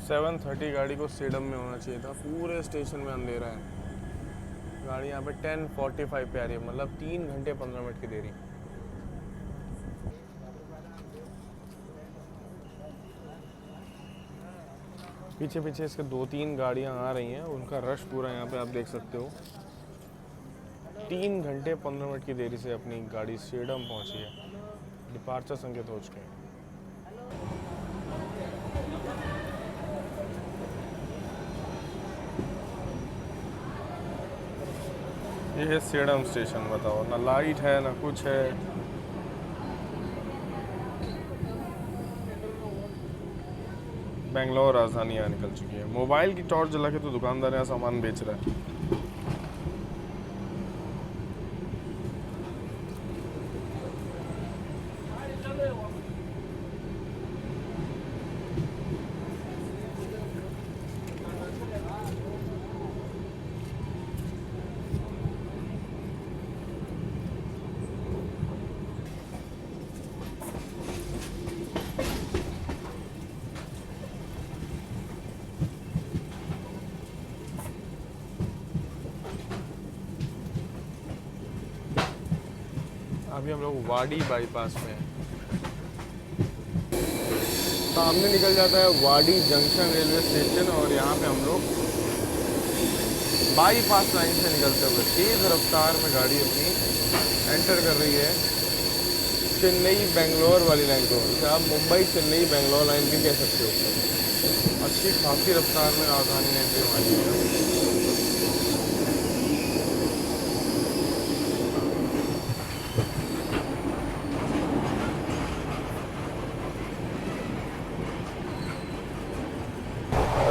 [SPEAKER 1] सेवन 30 गाड़ी को सेडम में होना चाहिए था। पूरे स्टेशन में अंधेरा है। गाड़ी यहाँ पे 10:45 पे आ रही है, मतलब 3 घंटे 15 मिनट की देरी। पीछे पीछे इसके 2-3 गाड़ियाँ आ रही हैं, उनका रश पूरा यहाँ पे आप देख सकते हो। 3 घंटे 15 मिनट की देरी से अपनी गाड़ी सेडम पहुँची है। डिपार्चर संकेत हो चुके हैं। ये है सेडम स्टेशन, बताओ, ना लाइट है ना कुछ है। बेंगलोर राजधानी यहाँ निकल चुकी है। मोबाइल की टॉर्च जला के तो दुकानदार यहाँ सामान बेच रहा है। अभी हम लोग वाडी बाईपास में हैं। सामने निकल जाता है वाडी जंक्शन रेलवे स्टेशन और यहाँ पे हम लोग बाईपास लाइन से निकलते हुए तेज़ रफ्तार में गाड़ी अपनी एंटर कर रही है चेन्नई बेंगलोर वाली लाइन को। जैसे आप मुंबई चेन्नई बेंगलोर लाइन भी कह सकते हो। अच्छी खासी रफ्तार में राजधानी ने एंट्री मारी है।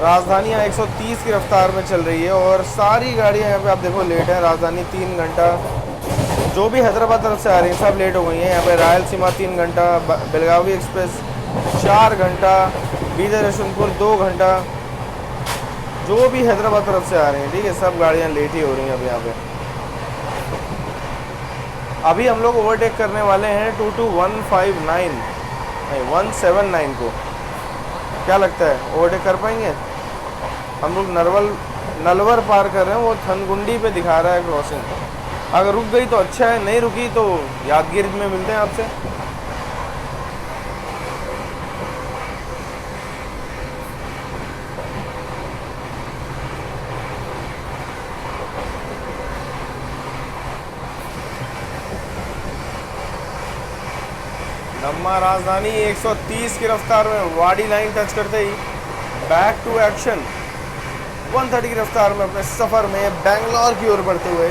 [SPEAKER 1] राजधानी 130 की रफ्तार में चल रही है और सारी गाड़ियाँ यहाँ पे आप देखो लेट है। राजधानी 3 घंटा, जो भी हैदराबाद तरफ से आ रही हैं सब लेट हो गई हैं। यहाँ पे रायलसीमा 3 घंटा, बेलगावी एक्सप्रेस 4 घंटा, बीदर यशवंतपुर 2 घंटा, जो भी हैदराबाद तरफ से आ रही हैं, ठीक है, सब गाड़ियाँ लेट ही हो रही हैं अब यहाँ पे। अभी हम लोग ओवरटेक करने वाले हैं 22159 नहीं 179 को। क्या लगता है ओवरटेक कर पाएंगे? हम लोग नलवर पार कर रहे हैं, वो थनगुंडी पे दिखा रहा है क्रॉसिंग। अगर रुक गई तो अच्छा है, नहीं रुकी तो यादगीर में मिलते हैं आपसे। लम्बा राजधानी 130 की रफ्तार में वाडी लाइन टच करते ही बैक टू एक्शन 130 की रफ्तार में अपने सफ़र में बेंगलोर की ओर बढ़ते हुए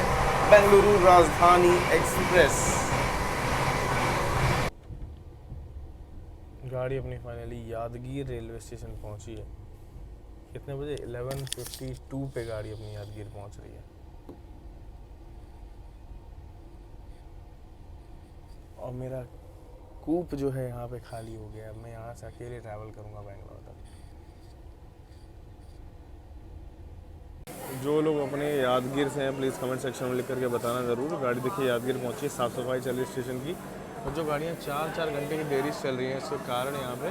[SPEAKER 1] बेंगलुरु राजधानी एक्सप्रेस। गाड़ी अपनी फाइनली यादगीर रेलवे स्टेशन पहुंची है। कितने बजे? 11:52 पे गाड़ी अपनी यादगीर पहुंच रही है। और मेरा कूप जो है यहाँ पे खाली हो गया। मैं यहाँ से अकेले ट्रैवल करूँगा बेंगलोर तक। जो लोग अपने यादगीर से हैं प्लीज़ कमेंट सेक्शन में लिख करके बताना ज़रूर। गाड़ी देखिए यादगीर पहुँची है, साफ़ सफाई चल रही है स्टेशन की। और जो गाड़ियाँ 4-4 घंटे की देरी से चल रही हैं इसके कारण यहाँ पे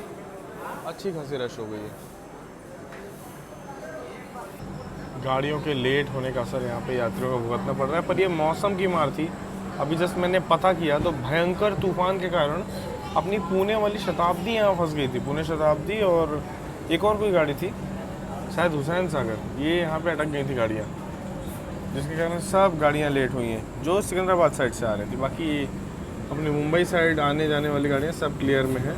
[SPEAKER 1] अच्छी खासी रश हो गई है। गाड़ियों के लेट होने का असर यहाँ पे यात्रियों को भुगतना पड़ रहा है, पर ये मौसम की मार थी। अभी जस्ट मैंने पता किया तो भयंकर तूफान के कारण अपनी पुणे वाली शताब्दी यहाँ फंस गई थी। पुणे शताब्दी और एक और कोई गाड़ी थी शायद हुसैन सागर, ये यहाँ पे अटक गई थी गाड़ियाँ, जिसके कारण सब गाड़ियाँ लेट हुई हैं जो सिकंदराबाद साइड से आ रही थी। बाकी अपनी मुंबई साइड आने जाने वाली गाड़ियाँ सब क्लियर में हैं।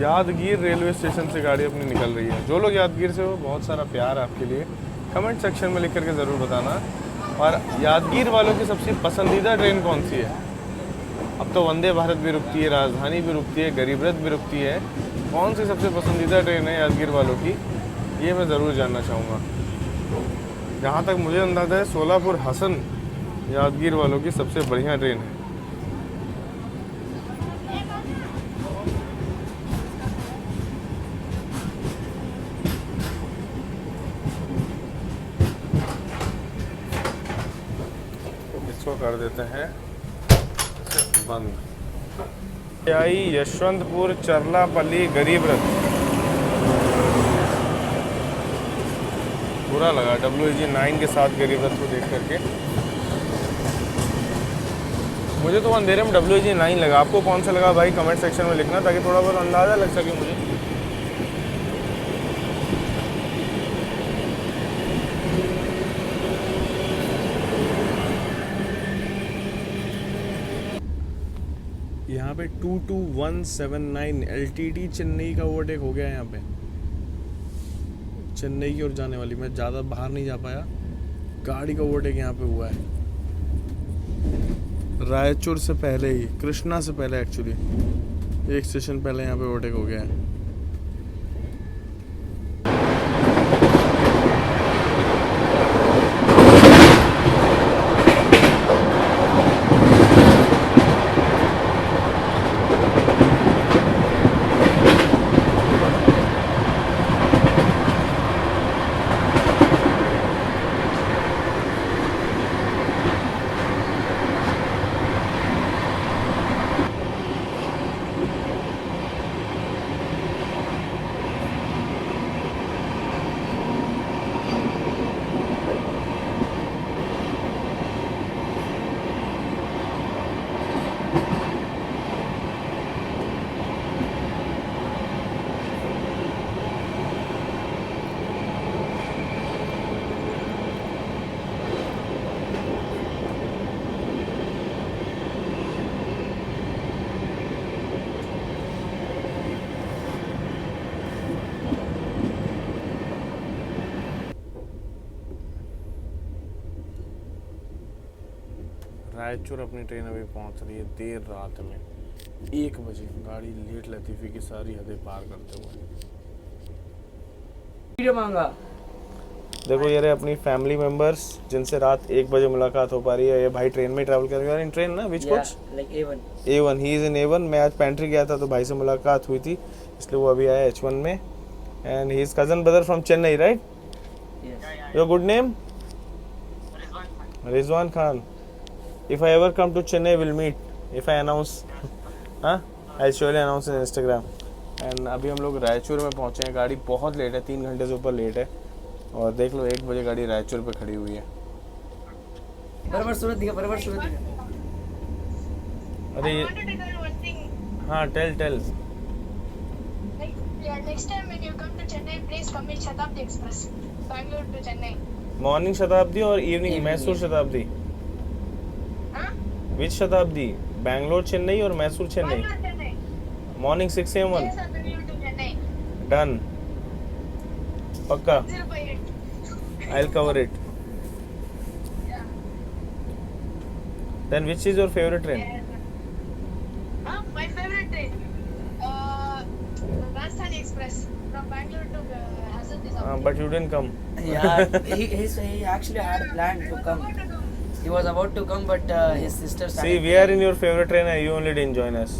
[SPEAKER 1] यादगीर रेलवे स्टेशन से गाड़ी अपनी निकल रही है। जो लोग यादगीर से हो, बहुत सारा प्यार आपके लिए, कमेंट सेक्शन में लिख करके ज़रूर बताना। और यादगीर वालों की सबसे पसंदीदा ट्रेन कौन सी है? अब तो वंदे भारत भी रुकती है, राजधानी भी रुकती है, गरीब रथ भी रुकती है। कौन सी सबसे पसंदीदा ट्रेन है यादगीर वालों की, ये मैं ज़रूर जानना चाहूँगा। जहाँ तक मुझे अंदाज़ा है सोलापुर हसन यादगीर वालों की सबसे बढ़िया ट्रेन है। इसको कर देते हैं बंद। आई यशवंतपुर चरलापल्ली गरीब रथ, बुरा लगा WAG 9 के साथ गरीब रथ को देख करके। मुझे तो अंधेरे में WAG 9 लगा, आपको कौन सा लगा भाई कमेंट सेक्शन में लिखना, ताकि थोड़ा बहुत अंदाज़ा लग सके मुझे। यहाँ पे 22179 LTT चेन्नई का ओवरटेक हो गया है। यहाँ पे चेन्नई की ओर जाने वाली, मैं ज़्यादा बाहर नहीं जा पाया, गाड़ी का ओवरटेक यहाँ पे हुआ है। रायचूर से पहले ही, कृष्णा से पहले एक्चुअली, एक स्टेशन पहले यहाँ पे ओवरटेक हो गया है। रायचूर अपनी ट्रेन अभी पहुंच रही है देर रात में 1 बजे, गाड़ी लेट लतीफ़ी की सारी हदें पार करते हुए।
[SPEAKER 4] वीडियो मांगा।
[SPEAKER 1] देखो ये रहे अपनी फैमिली मेंबर्स जिनसे रात 1 बजे मुलाकात हो पा रही है। ये भाई ट्रेन में ट्रैवल कर रहे हैं, इन ट्रेन ना which coach?
[SPEAKER 4] Like A1
[SPEAKER 1] he is in A1। मैं आज पेंट्री गया था तो भाई से मुलाकात हुई थी, इसलिए वो अभी आया H1 में। And he is cousin brother from Chennai, right? Your good name? Rizwan Khan. If I ever come to Chennai, we'll meet. If I announce, I'll surely announce on Instagram. And अभी हम लोग रायचूर में पहुँचे हैं। गाड़ी बहुत लेट है, 3 घंटे से ऊपर लेट है। और देख लो 1 बजे गाड़ी रायचूर पे खड़ी हुई है।
[SPEAKER 4] बराबर सूरत दिखा।
[SPEAKER 1] अरे हाँ, tell.
[SPEAKER 5] Next time when you come to Chennai, please come with Shatabdi Express, Bangalore to Chennai.
[SPEAKER 1] Morning शताब्दी और इवनिंग मैसूर शताब्दी। विच शताब्दी? बैंगलोर चेन्नई और Mysore Chennai.
[SPEAKER 5] Bangalore, Chennai.
[SPEAKER 1] Morning 6 AM 1।
[SPEAKER 5] Yes, sir, Bangalore to Chennai.
[SPEAKER 1] Done, पक्का।
[SPEAKER 5] 058.
[SPEAKER 1] I'll cover it.
[SPEAKER 5] Yeah.
[SPEAKER 1] Then which is your favorite train?
[SPEAKER 5] Yes, sir. My favorite train. Rajdhani Express from Bangalore to Hazrat.
[SPEAKER 1] But you didn't come.
[SPEAKER 4] Yeah, he actually had planned to come. He was about to come, but his sister started.
[SPEAKER 1] See, we are in your favorite train and you only didn't join us.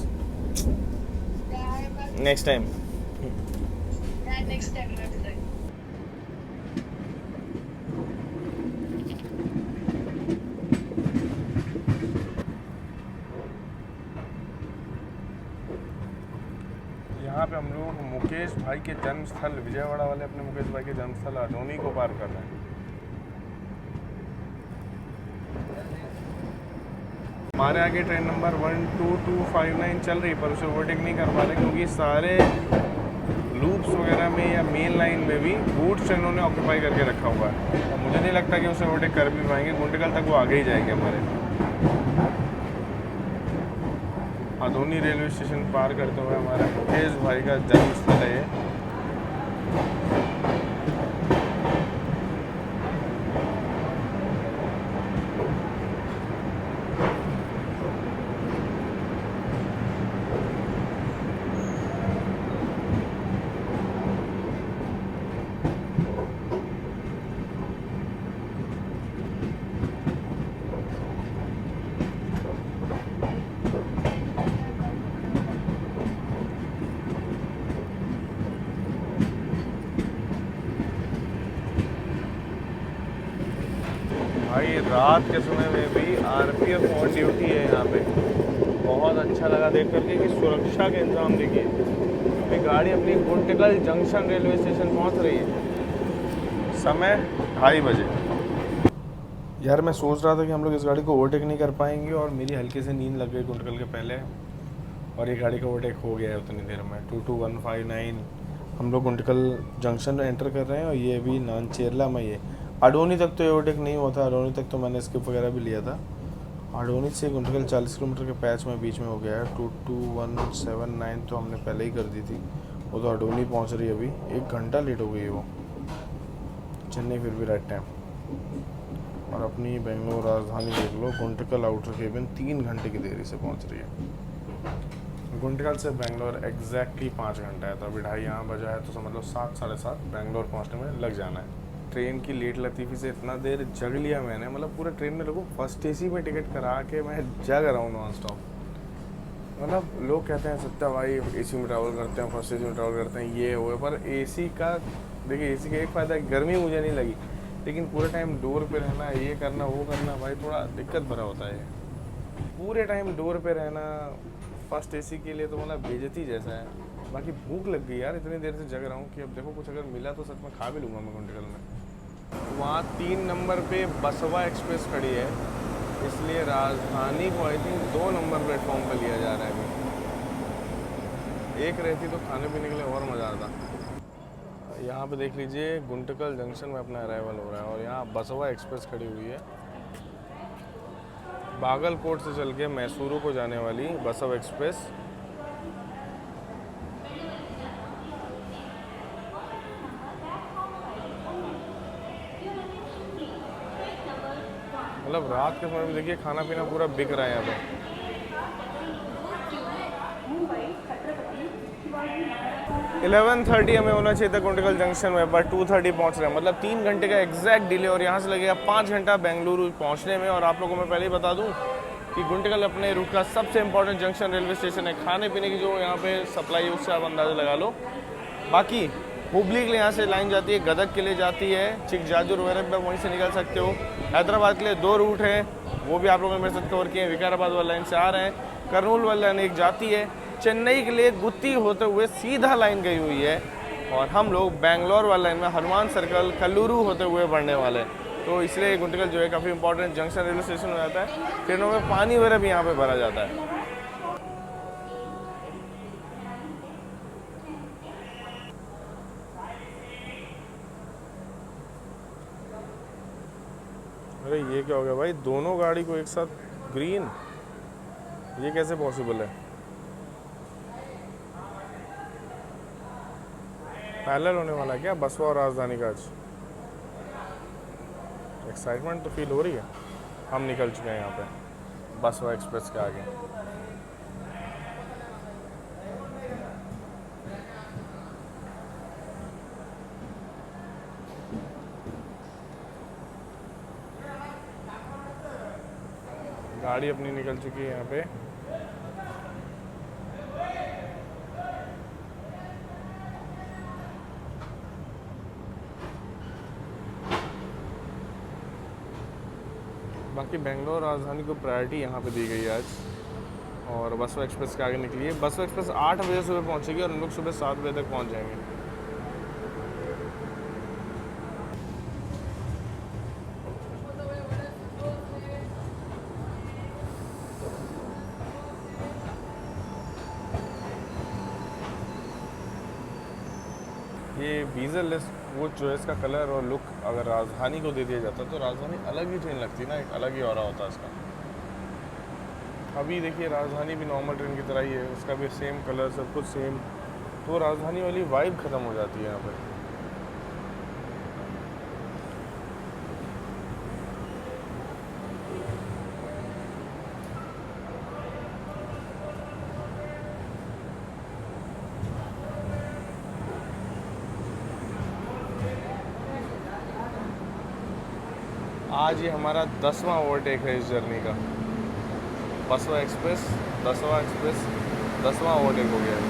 [SPEAKER 5] Yeah,
[SPEAKER 1] Next time.
[SPEAKER 5] next time.
[SPEAKER 1] Mukesh भाई के जन्मस्थल विजयवाड़ा वाले अपने मुकेश भाई के जन्मस्थल अडोनी को पार कर रहे हैं। हमारे आगे ट्रेन नंबर 12259 चल रही है पर उसे ओवरटेक नहीं कर पा रहे क्योंकि सारे लूप्स वगैरह में या मेन लाइन में भी बूट्स ट्रेनों ने ऑक्यूपाई करके रखा हुआ है। और मुझे नहीं लगता कि उसे ओवरटेक कर भी पाएंगे। गुंटकल तक वो आगे ही जाएंगे हमारे। अडोनी रेलवे स्टेशन पार करते हुए हमारे मुकेश भाई का जन्मस्थल है ये। भाई रात के समय में भी आरपीएफ ऑन ड्यूटी है यहाँ पे। बहुत अच्छा लगा देख करके कि सुरक्षा के इंतजाम देखिए। अभी गाड़ी अपनी गुंटकल जंक्शन रेलवे स्टेशन पहुँच रही है। समय 2:30 बजे। यार मैं सोच रहा था कि हम लोग इस गाड़ी को ओवरटेक नहीं कर पाएंगे और मेरी हल्के से नींद लग गई गुंटकल के पहले और ये गाड़ी का ओवरटेक हो गया है उतनी देर में। 22159 हम लोग गुंटकल जंक्शन एंटर कर रहे हैं और ये भी नानचेरला में ये अडोनी तक तो ओवरटेक नहीं हुआ था। अडोनी तक तो मैंने स्किप वगैरह भी लिया था। अडोनी से गुंटकल 40 किलोमीटर के पैच में बीच में हो गया है। 22179 तो हमने पहले ही कर दी थी। वो तो अडोनी पहुंच रही है अभी। 1 घंटा लेट हो गई है वो। चेन्नई फिर भी राइट टाइम। और अपनी बेंगलोर राजधानी देख लो, गुंटकल आउटर केबिन 3 घंटे की देरी से पहुँच रही है। गुंटकल से बेंगलोर एग्जैक्टली 5 घंटा है। तो अभी 2:30 यहाँ बजा है तो समझ लो 7 साढ़े 7 बेंगलोर पहुँचने में लग जाना है। ट्रेन की लेट लतीफ़ी से इतना देर जग लिया मैंने, मतलब पूरे ट्रेन में लोगों फर्स्ट एसी में टिकट करा के मैं जग रहा हूँ नॉन स्टॉप। मतलब लोग कहते हैं सत्या भाई एसी में ट्रैवल करते हैं, फर्स्ट एसी में ट्रैवल करते हैं, ये हुए। पर एसी का देखिए, एसी का एक फ़ायदा है, गर्मी मुझे नहीं लगी। लेकिन पूरे टाइम डोर पे रहना, ये करना वो करना, भाई थोड़ा दिक्कत भरा होता है। पूरे टाइम डोर पे रहना फर्स्ट एसी के लिए तो मतलब बेइज्जती जैसा है। बाकी भूख लग गई यार, इतनी देर से जग रहा हूँ कि अब देखो कुछ अगर मिला तो सच में खा भी लूँगा मैं गुंटकल में। वहाँ 3 नंबर पे बसवा एक्सप्रेस खड़ी है, इसलिए राजधानी को आई थिंक 2 नंबर प्लेटफॉर्म पे लिया जा रहा है अभी। एक रहती तो खाने पीने के लिए और मज़ा आता। यहाँ पे देख लीजिए गुंटकल जंक्शन में अपना अराइवल हो रहा है और यहाँ बसवा एक्सप्रेस खड़ी हुई है। बागलकोट से चल के मैसूरू को जाने वाली बसवा एक्सप्रेस। मतलब रात के समय में देखिए खाना पीना पूरा बिक रहा है यहाँ पे। 11:30 हमें होना चाहिए था गुंटकल जंक्शन में, बट 2:30 पहुँच रहे हैं। मतलब 3 घंटे का एग्जैक्ट डिले और यहाँ से लगेगा 5 घंटा बेंगलुरु पहुँचने में। और आप लोगों को मैं पहले ही बता दूँ कि गुंटकल अपने रूट का सबसे इंपॉर्टेंट जंक्शन रेलवे स्टेशन है। खाने पीने की जो यहाँ पे सप्लाई है उससे आप अंदाज़ा लगा लो। बाकी हुबली के लिए यहाँ से लाइन जाती है, गदग के लिए जाती है, चिकजाजूर वगैरह भी आप वहीं से निकल सकते हो। हैदराबाद के लिए 2 रूट हैं, वो भी आप लोगों ने मेरे साथ कवर किए हैं। विकाराबाद वाला लाइन से आ रहे हैं, कर्नूल वाला लाइन एक जाती है। चेन्नई के लिए गुत्ती होते हुए सीधा लाइन गई हुई है और हम लोग बेंगलोर वाला लाइन में हनुमान सर्कल कल्लूरू होते हुए बढ़ने वाले हैं। तो इसलिए गुंटकल जो है काफ़ी इंपॉर्टेंट जंक्शन रेलवे स्टेशन हो जाता है। ट्रेनों में पानी वगैरह भी यहाँ पे भरा जाता है। अरे ये क्या हो गया भाई, दोनों गाड़ी को एक साथ ग्रीन, ये कैसे पॉसिबल है? पैरेलल होने वाला है क्या बसवा और राजधानी का आज? एक्साइटमेंट तो फील हो रही है। हम निकल चुके हैं यहाँ पे बसवा एक्सप्रेस के आगे। गाड़ी अपनी निकल चुकी है यहाँ पे। बाकी बेंगलोर राजधानी को प्रायोरिटी यहाँ पे दी गई है आज। और बसवा एक्सप्रेस के आगे निकली है। बसवा एक्सप्रेस 8 बजे सुबह पहुंचेगी और हम लोग सुबह 7 बजे तक पहुंच जाएंगे। ये डीजल वो जो है इसका कलर और लुक अगर राजधानी को दे दिया जाता तो राजधानी अलग ही ट्रेन लगती ना, एक अलग ही ऑरा होता इसका। अभी देखिए राजधानी भी नॉर्मल ट्रेन की तरह ही है, उसका भी सेम कलर सब कुछ सेम, तो राजधानी वाली वाइब ख़त्म हो जाती है यहाँ पर। आज ये हमारा 10वां ओवरटेक है इस जर्नी का। बसवा एक्सप्रेस 10वां ओवरटेक हो गया है।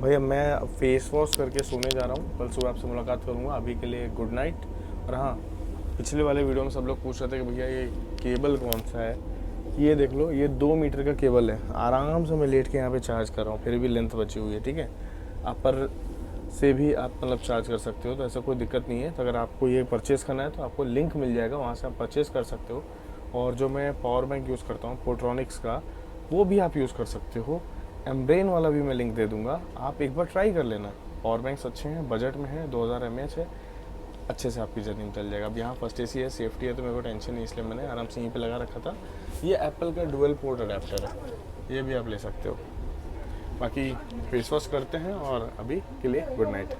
[SPEAKER 1] भैया मैं फेस वॉश करके सोने जा रहा हूँ, कल सुबह आपसे मुलाकात करूँगा। अभी के लिए गुड नाइट। और हाँ, पिछले वाले वीडियो में सब लोग पूछ रहे थे कि भैया ये केबल कौन सा है। ये देख लो, ये 2 मीटर का केबल है। आराम से मैं लेट के यहाँ पे चार्ज कर रहा हूँ, फिर भी लेंथ बची हुई है, ठीक है। अपर से भी आप मतलब चार्ज कर सकते हो, तो ऐसा कोई दिक्कत नहीं है। तो अगर आपको ये परचेज़ करना है तो आपको लिंक मिल जाएगा, वहाँ से आप परचेज़ कर सकते हो। और जो मैं पावर बैंक यूज़ करता हूँ पोट्रॉनिक्स का, वो भी आप यूज़ कर सकते हो। एम्ब्रेन वाला भी मैं लिंक दे दूँगा, आप एक बार ट्राई कर लेना। पावर बैंक्स अच्छे हैं, बजट में है, 2000 mAh है, अच्छे से आपकी जर्नी में चल जाएगा। अब यहाँ फर्स्ट AC है, सेफ्टी है, तो मेरे को टेंशन नहीं, इसलिए मैंने आराम से यहीं पे लगा रखा था। ये एप्पल का डुअल पोर्ट अडेप्टर है, ये भी आप ले सकते हो। बाकी फेस वॉश करते हैं और अभी के लिए गुड नाइट।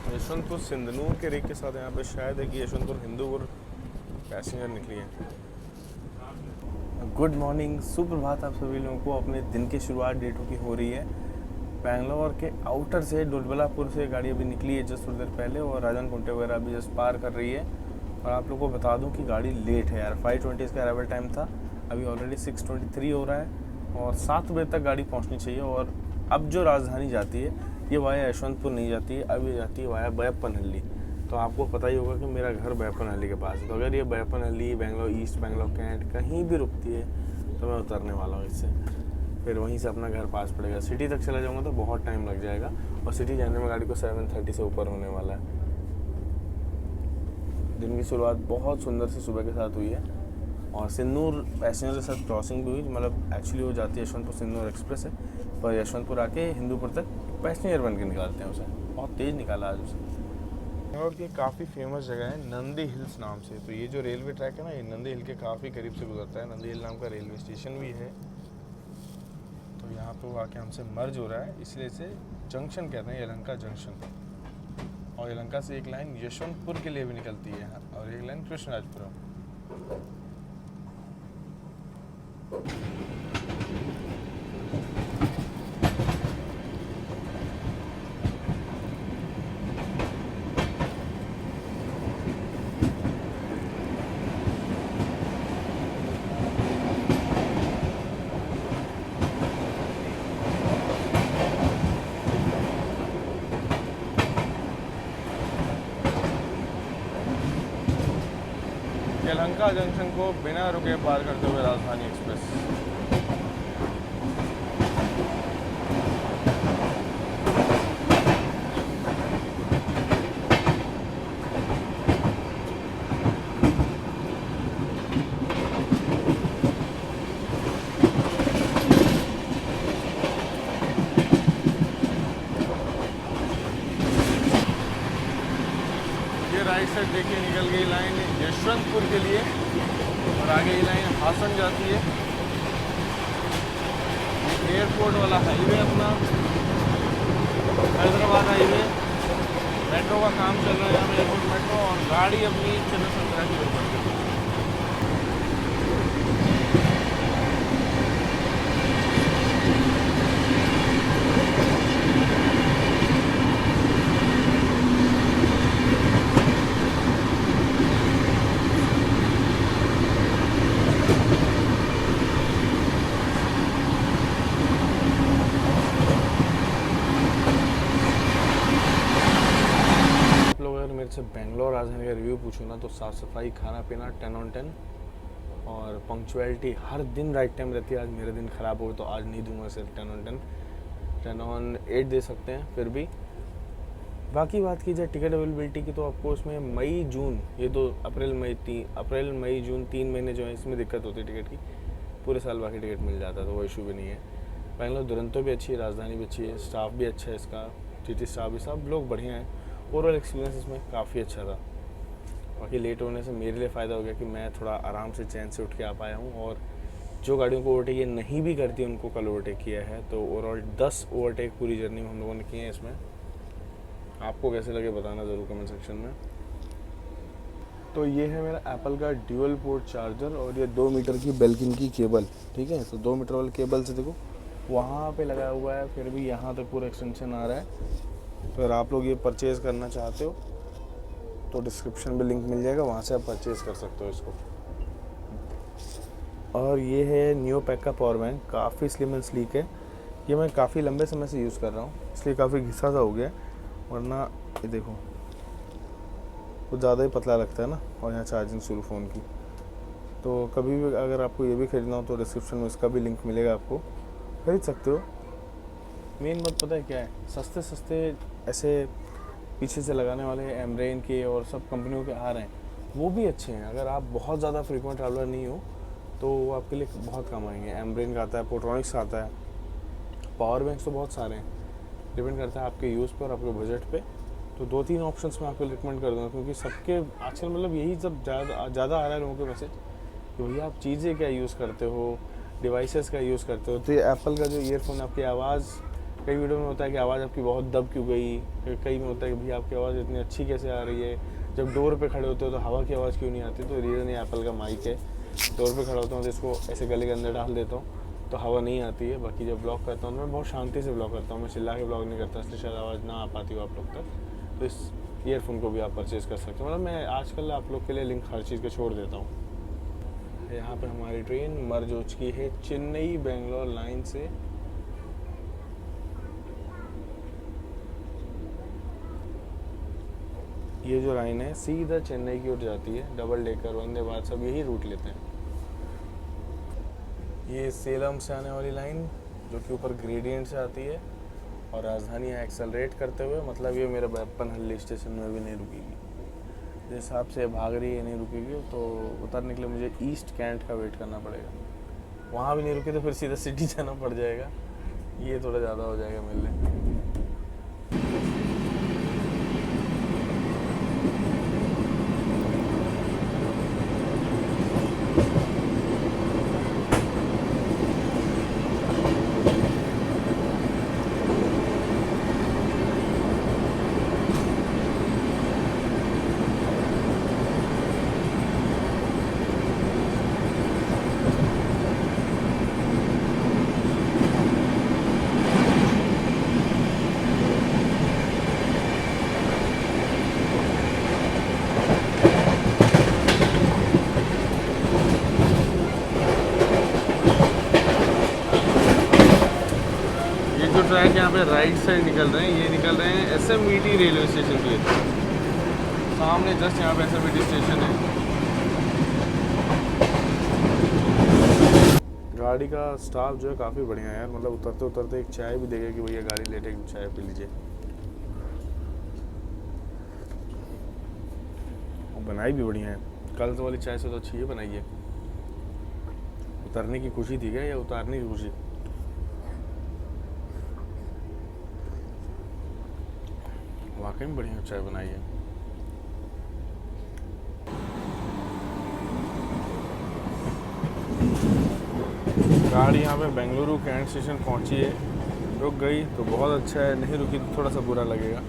[SPEAKER 1] यशवंतपुर सिंधनूर के रेक के साथ यहाँ पे शायद है कि यशवंतपुर हिंदूपुर पैसेंजर निकली है। गुड मॉर्निंग, सुप्रभात आप सभी लोगों को। अपने दिन की शुरुआत डे 2 की हो रही है। बेंगलोर के आउटर से डोलबलापुर से गाड़ी अभी निकली है जस्ट थोड़ी देर पहले, और राजन कुंटे वगैरह अभी जस्ट पार कर रही है। और आप लोगों को बता दूं कि गाड़ी लेट है यार, 5:20 इसका अराइवल टाइम था, अभी ऑलरेडी 6:23 हो रहा है और 7 बजे तक गाड़ी पहुँचनी चाहिए। और अब जो राजधानी जाती है ये वाया यशवंतपुर नहीं जाती है, अब ये जाती है वाया बैपनहल्ली। तो आपको पता ही होगा कि मेरा घर बैपनहल्ली के पास है, तो अगर ये बैपनहल्ली, बेंगलोर ईस्ट, बेंगलोर कैंट कहीं भी रुकती है तो मैं उतरने वाला हूँ इससे, फिर वहीं से अपना घर पास पड़ेगा। सिटी तक चला जाऊँगा तो बहुत टाइम लग जाएगा, और सिटी जाने में गाड़ी को 7:30 से ऊपर होने वाला है। दिन की शुरुआत बहुत सुंदर से सुबह के साथ हुई है, और सिन्नूर पैसेंजर के साथ क्रॉसिंग भी हुई। मतलब एक्चुअली वो जाती है यशवंतपुर सिन्नूर एक्सप्रेस है, पर यशवंतपुर आके हिंदूपुर तक पैसेंजर बन के निकालते हैं उसे। बहुत तेज़ निकाला आज उसे। बेंगलोर की काफ़ी फेमस जगह है नंदी हिल्स नाम से। तो ये जो रेलवे ट्रैक है ना, ये नंदी हिल के काफ़ी करीब से गुजरता है। नंदी हिल नाम का रेलवे स्टेशन भी है। तो यहाँ पे वो आके हमसे मर्ज हो रहा है, इसलिए इसे जंक्शन कहते हैं, यलहंका जंक्शन। और यलहंका से एक लाइन यशवंतपुर के लिए भी निकलती है और एक लाइन कृष्णराजपुरम। यलहंका जंक्शन को बिना रुके पार करते हुए राजधानी एक्सप्रेस। देखिए निकल गई लाइन यशवंतपुर के लिए और आगे ये लाइन हासन जाती है। एयरपोर्ट वाला हाईवे अपना हैदराबाद हाईवे, मेट्रो का काम चल रहा है यहाँ पे, एयरपोर्ट मेट्रो, और गाड़ी अपनी चंद्र संतरा की ओर बढ़ गई। मेरे से बेंगलोर आ जाने का रिव्यू पूछो ना तो साफ़ सफाई, खाना पीना 10 on 10 और पंक्चुअलिटी हर दिन राइट टाइम रहती है। आज मेरा दिन ख़राब हो तो आज नहीं दूंगा सिर्फ 10 on 10, 10 on 8 दे सकते हैं फिर भी। बाकी बात की जाए टिकट अवेलेबिलिटी की तो आपको उसमें मई जून, ये तो अप्रैल मई जून 3 महीने जो है इसमें दिक्कत होती है टिकट की। पूरे साल बाकी टिकट मिल जाता है तो वो इशू भी नहीं है। बेंगलोर दुरंतो भी अच्छी है, राजधानी भी अच्छी है, स्टाफ भी अच्छा है इसका, टीटी स्टाफ भी, सब लोग बढ़िया हैं। ओवरऑल एक्सपीरियंस इसमें काफ़ी अच्छा था। बाकी लेट होने से मेरे लिए फ़ायदा हो गया कि मैं थोड़ा आराम से चैन से उठ के आ पाया हूँ, और जो गाड़ियों को ओवरटेक ये नहीं भी करती उनको कल ओवरटेक किया है। तो ओवरऑल 10 ओवरटेक पूरी जर्नी में हम लोगों ने किए हैं इसमें। आपको कैसे लगे बताना ज़रूर कमेंट सेक्शन में। तो ये है मेरा एप्पल का ड्यूअल पोर्ट चार्जर और ये 2 मीटर की बेल्किन की केबल, ठीक है। तो 2 मीटर वाले केबल से देखो वहाँ पे लगा हुआ है, फिर भी यहाँ तक पूरा एक्सटेंशन आ रहा है। तो अगर आप लोग ये परचेज़ करना चाहते हो तो डिस्क्रिप्शन में लिंक मिल जाएगा, वहाँ से आप परचेज़ कर सकते हो इसको। और ये है नियो पैक का पावर बैंक, काफ़ी स्लिम एंड स्लीक है। ये मैं काफ़ी लंबे समय से यूज़ कर रहा हूँ, इसलिए काफ़ी घिसा सा हो गया, वरना ये देखो कुछ ज़्यादा ही पतला लगता है ना। और यहाँ चार्जिंग शुरू फ़ोन की, तो कभी भी अगर आपको ये भी खरीदना हो तो डिस्क्रिप्शन में इसका भी लिंक मिलेगा, आपको खरीद सकते हो। मेन बात पता है क्या है, सस्ते सस्ते ऐसे पीछे से लगाने वाले एमरेन के और सब कंपनियों के आ रहे हैं, वो भी अच्छे हैं। अगर आप बहुत ज़्यादा फ्रीक्वेंट ट्रैवलर नहीं हो तो वो आपके लिए बहुत काम आएंगे। एमरेन का आता है, पोर्ट्रॉनिक्स का आता है, पावर बैंक्स तो बहुत सारे हैं, डिपेंड करता है आपके यूज़ पे और आपके बजट पे। तो 2-3 ऑप्शंस मैं आपको रिकमेंड कर दूँगा, क्योंकि सबके आजकल मतलब यही सब ज़्यादा आ रहा है लोगों के मैसेज कि भैया आप चीज़ें क्या यूज़ करते हो, डिवाइसेस का यूज़ करते हो। तो ये एप्पल का जो ईयरफोन, आपकी आवाज़ कई वीडियो में होता है कि आवाज़ आपकी बहुत दब क्यों गई, कई में होता है कि भैया आपकी आवाज़ इतनी अच्छी कैसे आ रही है, जब डोर पे खड़े होते हो तो हवा की आवाज़ क्यों नहीं आती। तो रीज़न ये एप्पल का माइक है। डोर पे खड़ा होता हूँ तो इसको ऐसे गले के अंदर डाल देता हूँ तो हवा नहीं आती है। बाकी जब ब्लॉग करता हूँ तो मैं बहुत शांति से ब्लॉग करता हूँ, मैं चिल्ला के ब्लॉग नहीं करता, इसलिए शायद आवाज़ ना आ पाती हो आप लोग तक। तो इस ईयरफोन को भी आप परचेज़ कर सकते हो। मतलब मैं आजकल आप लोग के लिए लिंक हर चीज़ के छोड़ देता हूँ। यहाँ पर हमारी ट्रेन मर्ज हो चुकी है चेन्नई बेंगलोर लाइन से। ये जो लाइन है सीधा चेन्नई की ओर जाती है, डबल डेकर, वंदे भारत सब यही रूट लेते हैं। ये सेलम से आने वाली लाइन जो कि ऊपर ग्रेडियंट से आती है, और राजधानी यहाँ एक्सेलरेट करते हुए, मतलब ये मेरे बैप्पनहल्ली स्टेशन में भी नहीं रुकेगी। जिस हिसाब से भाग रही है नहीं रुकेगी, तो उतरने के लिए मुझे ईस्ट कैंट का वेट करना पड़ेगा। वहाँ भी नहीं रुके तो फिर सीधा सिटी जाना पड़ जाएगा, ये थोड़ा ज़्यादा हो जाएगा मेरे लिए। ट्रैक यहाँ पे राइट साइड निकल रहे हैं, ये निकल रहे हैं SMET रेलवे स्टेशन के लिए। सामने जस्ट यहाँ पे SMET स्टेशन है। गाड़ी का स्टाफ जो है काफ़ी बढ़िया है यार, मतलब उतरते उतरते एक चाय भी देगा कि भैया गाड़ी लेटे एक चाय पी लीजिए। बनाई भी बढ़िया है, कल वाली चाय से तो अच्छी है बनाई है। उतरने की खुशी थी क्या या उतारने की खुशी? वाकई में बढ़िया चाय बनाई है। गाड़ी यहाँ पे बेंगलुरु कैंट स्टेशन पहुँची है, रुक गई तो बहुत अच्छा है, नहीं रुकी तो थोड़ा सा बुरा लगेगा।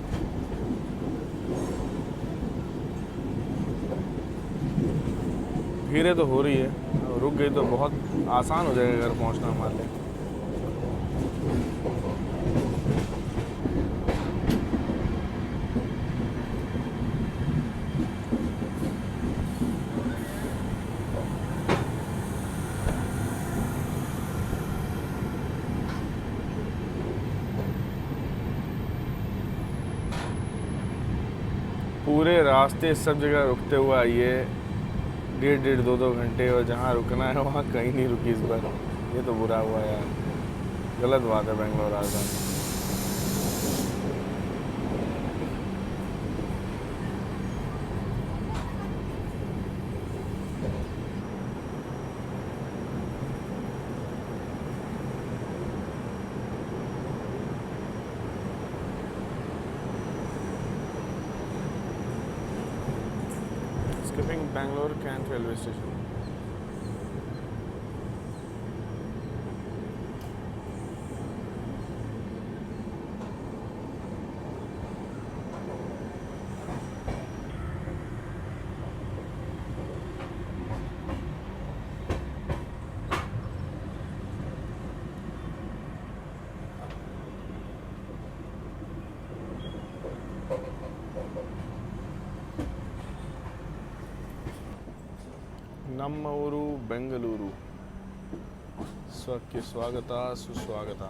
[SPEAKER 1] भीड़ तो हो रही है, रुक गई तो बहुत आसान हो जाएगा घर पहुँचना हमारे लिए। पूरे रास्ते सब जगह रुकते हुए आइए, 1.5-2 घंटे, और जहाँ रुकना है वहाँ कहीं नहीं रुकी इस बार। ये तो बुरा हुआ यार, गलत बात है बेंगलोर राजधानी। Skipping Bangalore Kent railway station. ನಮ್ಮೂರು ಬೆಂಗಳೂರು ಸ್ವಕ್ಕೆ ಸ್ವಾಗತ ಸುಸ್ವಾಗತ।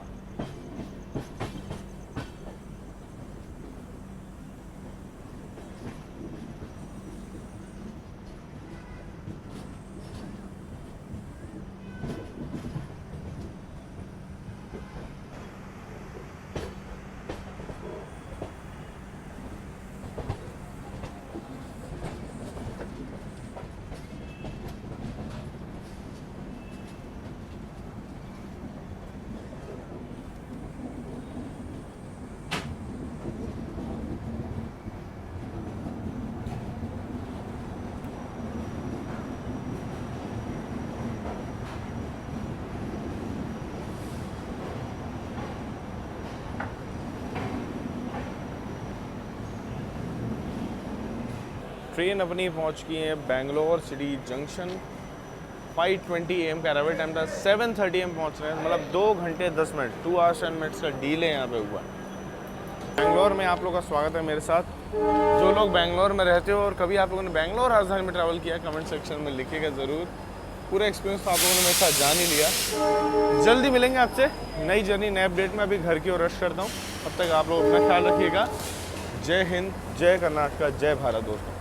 [SPEAKER 1] ट्रेन अपनी पहुंच गई है बेंगलोर सिटी जंक्शन। 5:20 AM का अराइवल टाइम था, 7:30 AM पहुंच रहे हैं, मतलब 2 घंटे 10 मिनट, 2 hours 10 minutes का डीले यहाँ पे हुआ। बेंगलोर में आप लोग का स्वागत है मेरे साथ। जो लोग बेंगलोर में रहते हो और कभी आप लोगों ने बेंगलोर राजधानी में ट्रैवल किया, कमेंट सेक्शन में लिखिएगा ज़रूर। पूरा एक्सपीरियंस तो आप लोगों ने मेरे साथ जान ही लिया। जल्दी मिलेंगे आपसे नई जर्नी नए अपडेट में। अभी घर की ओर रश करता हूँ, तब तक आप लोग अपना ख्याल रखिएगा। जय हिंद, जय कर्नाटका, जय भारत दोस्तों।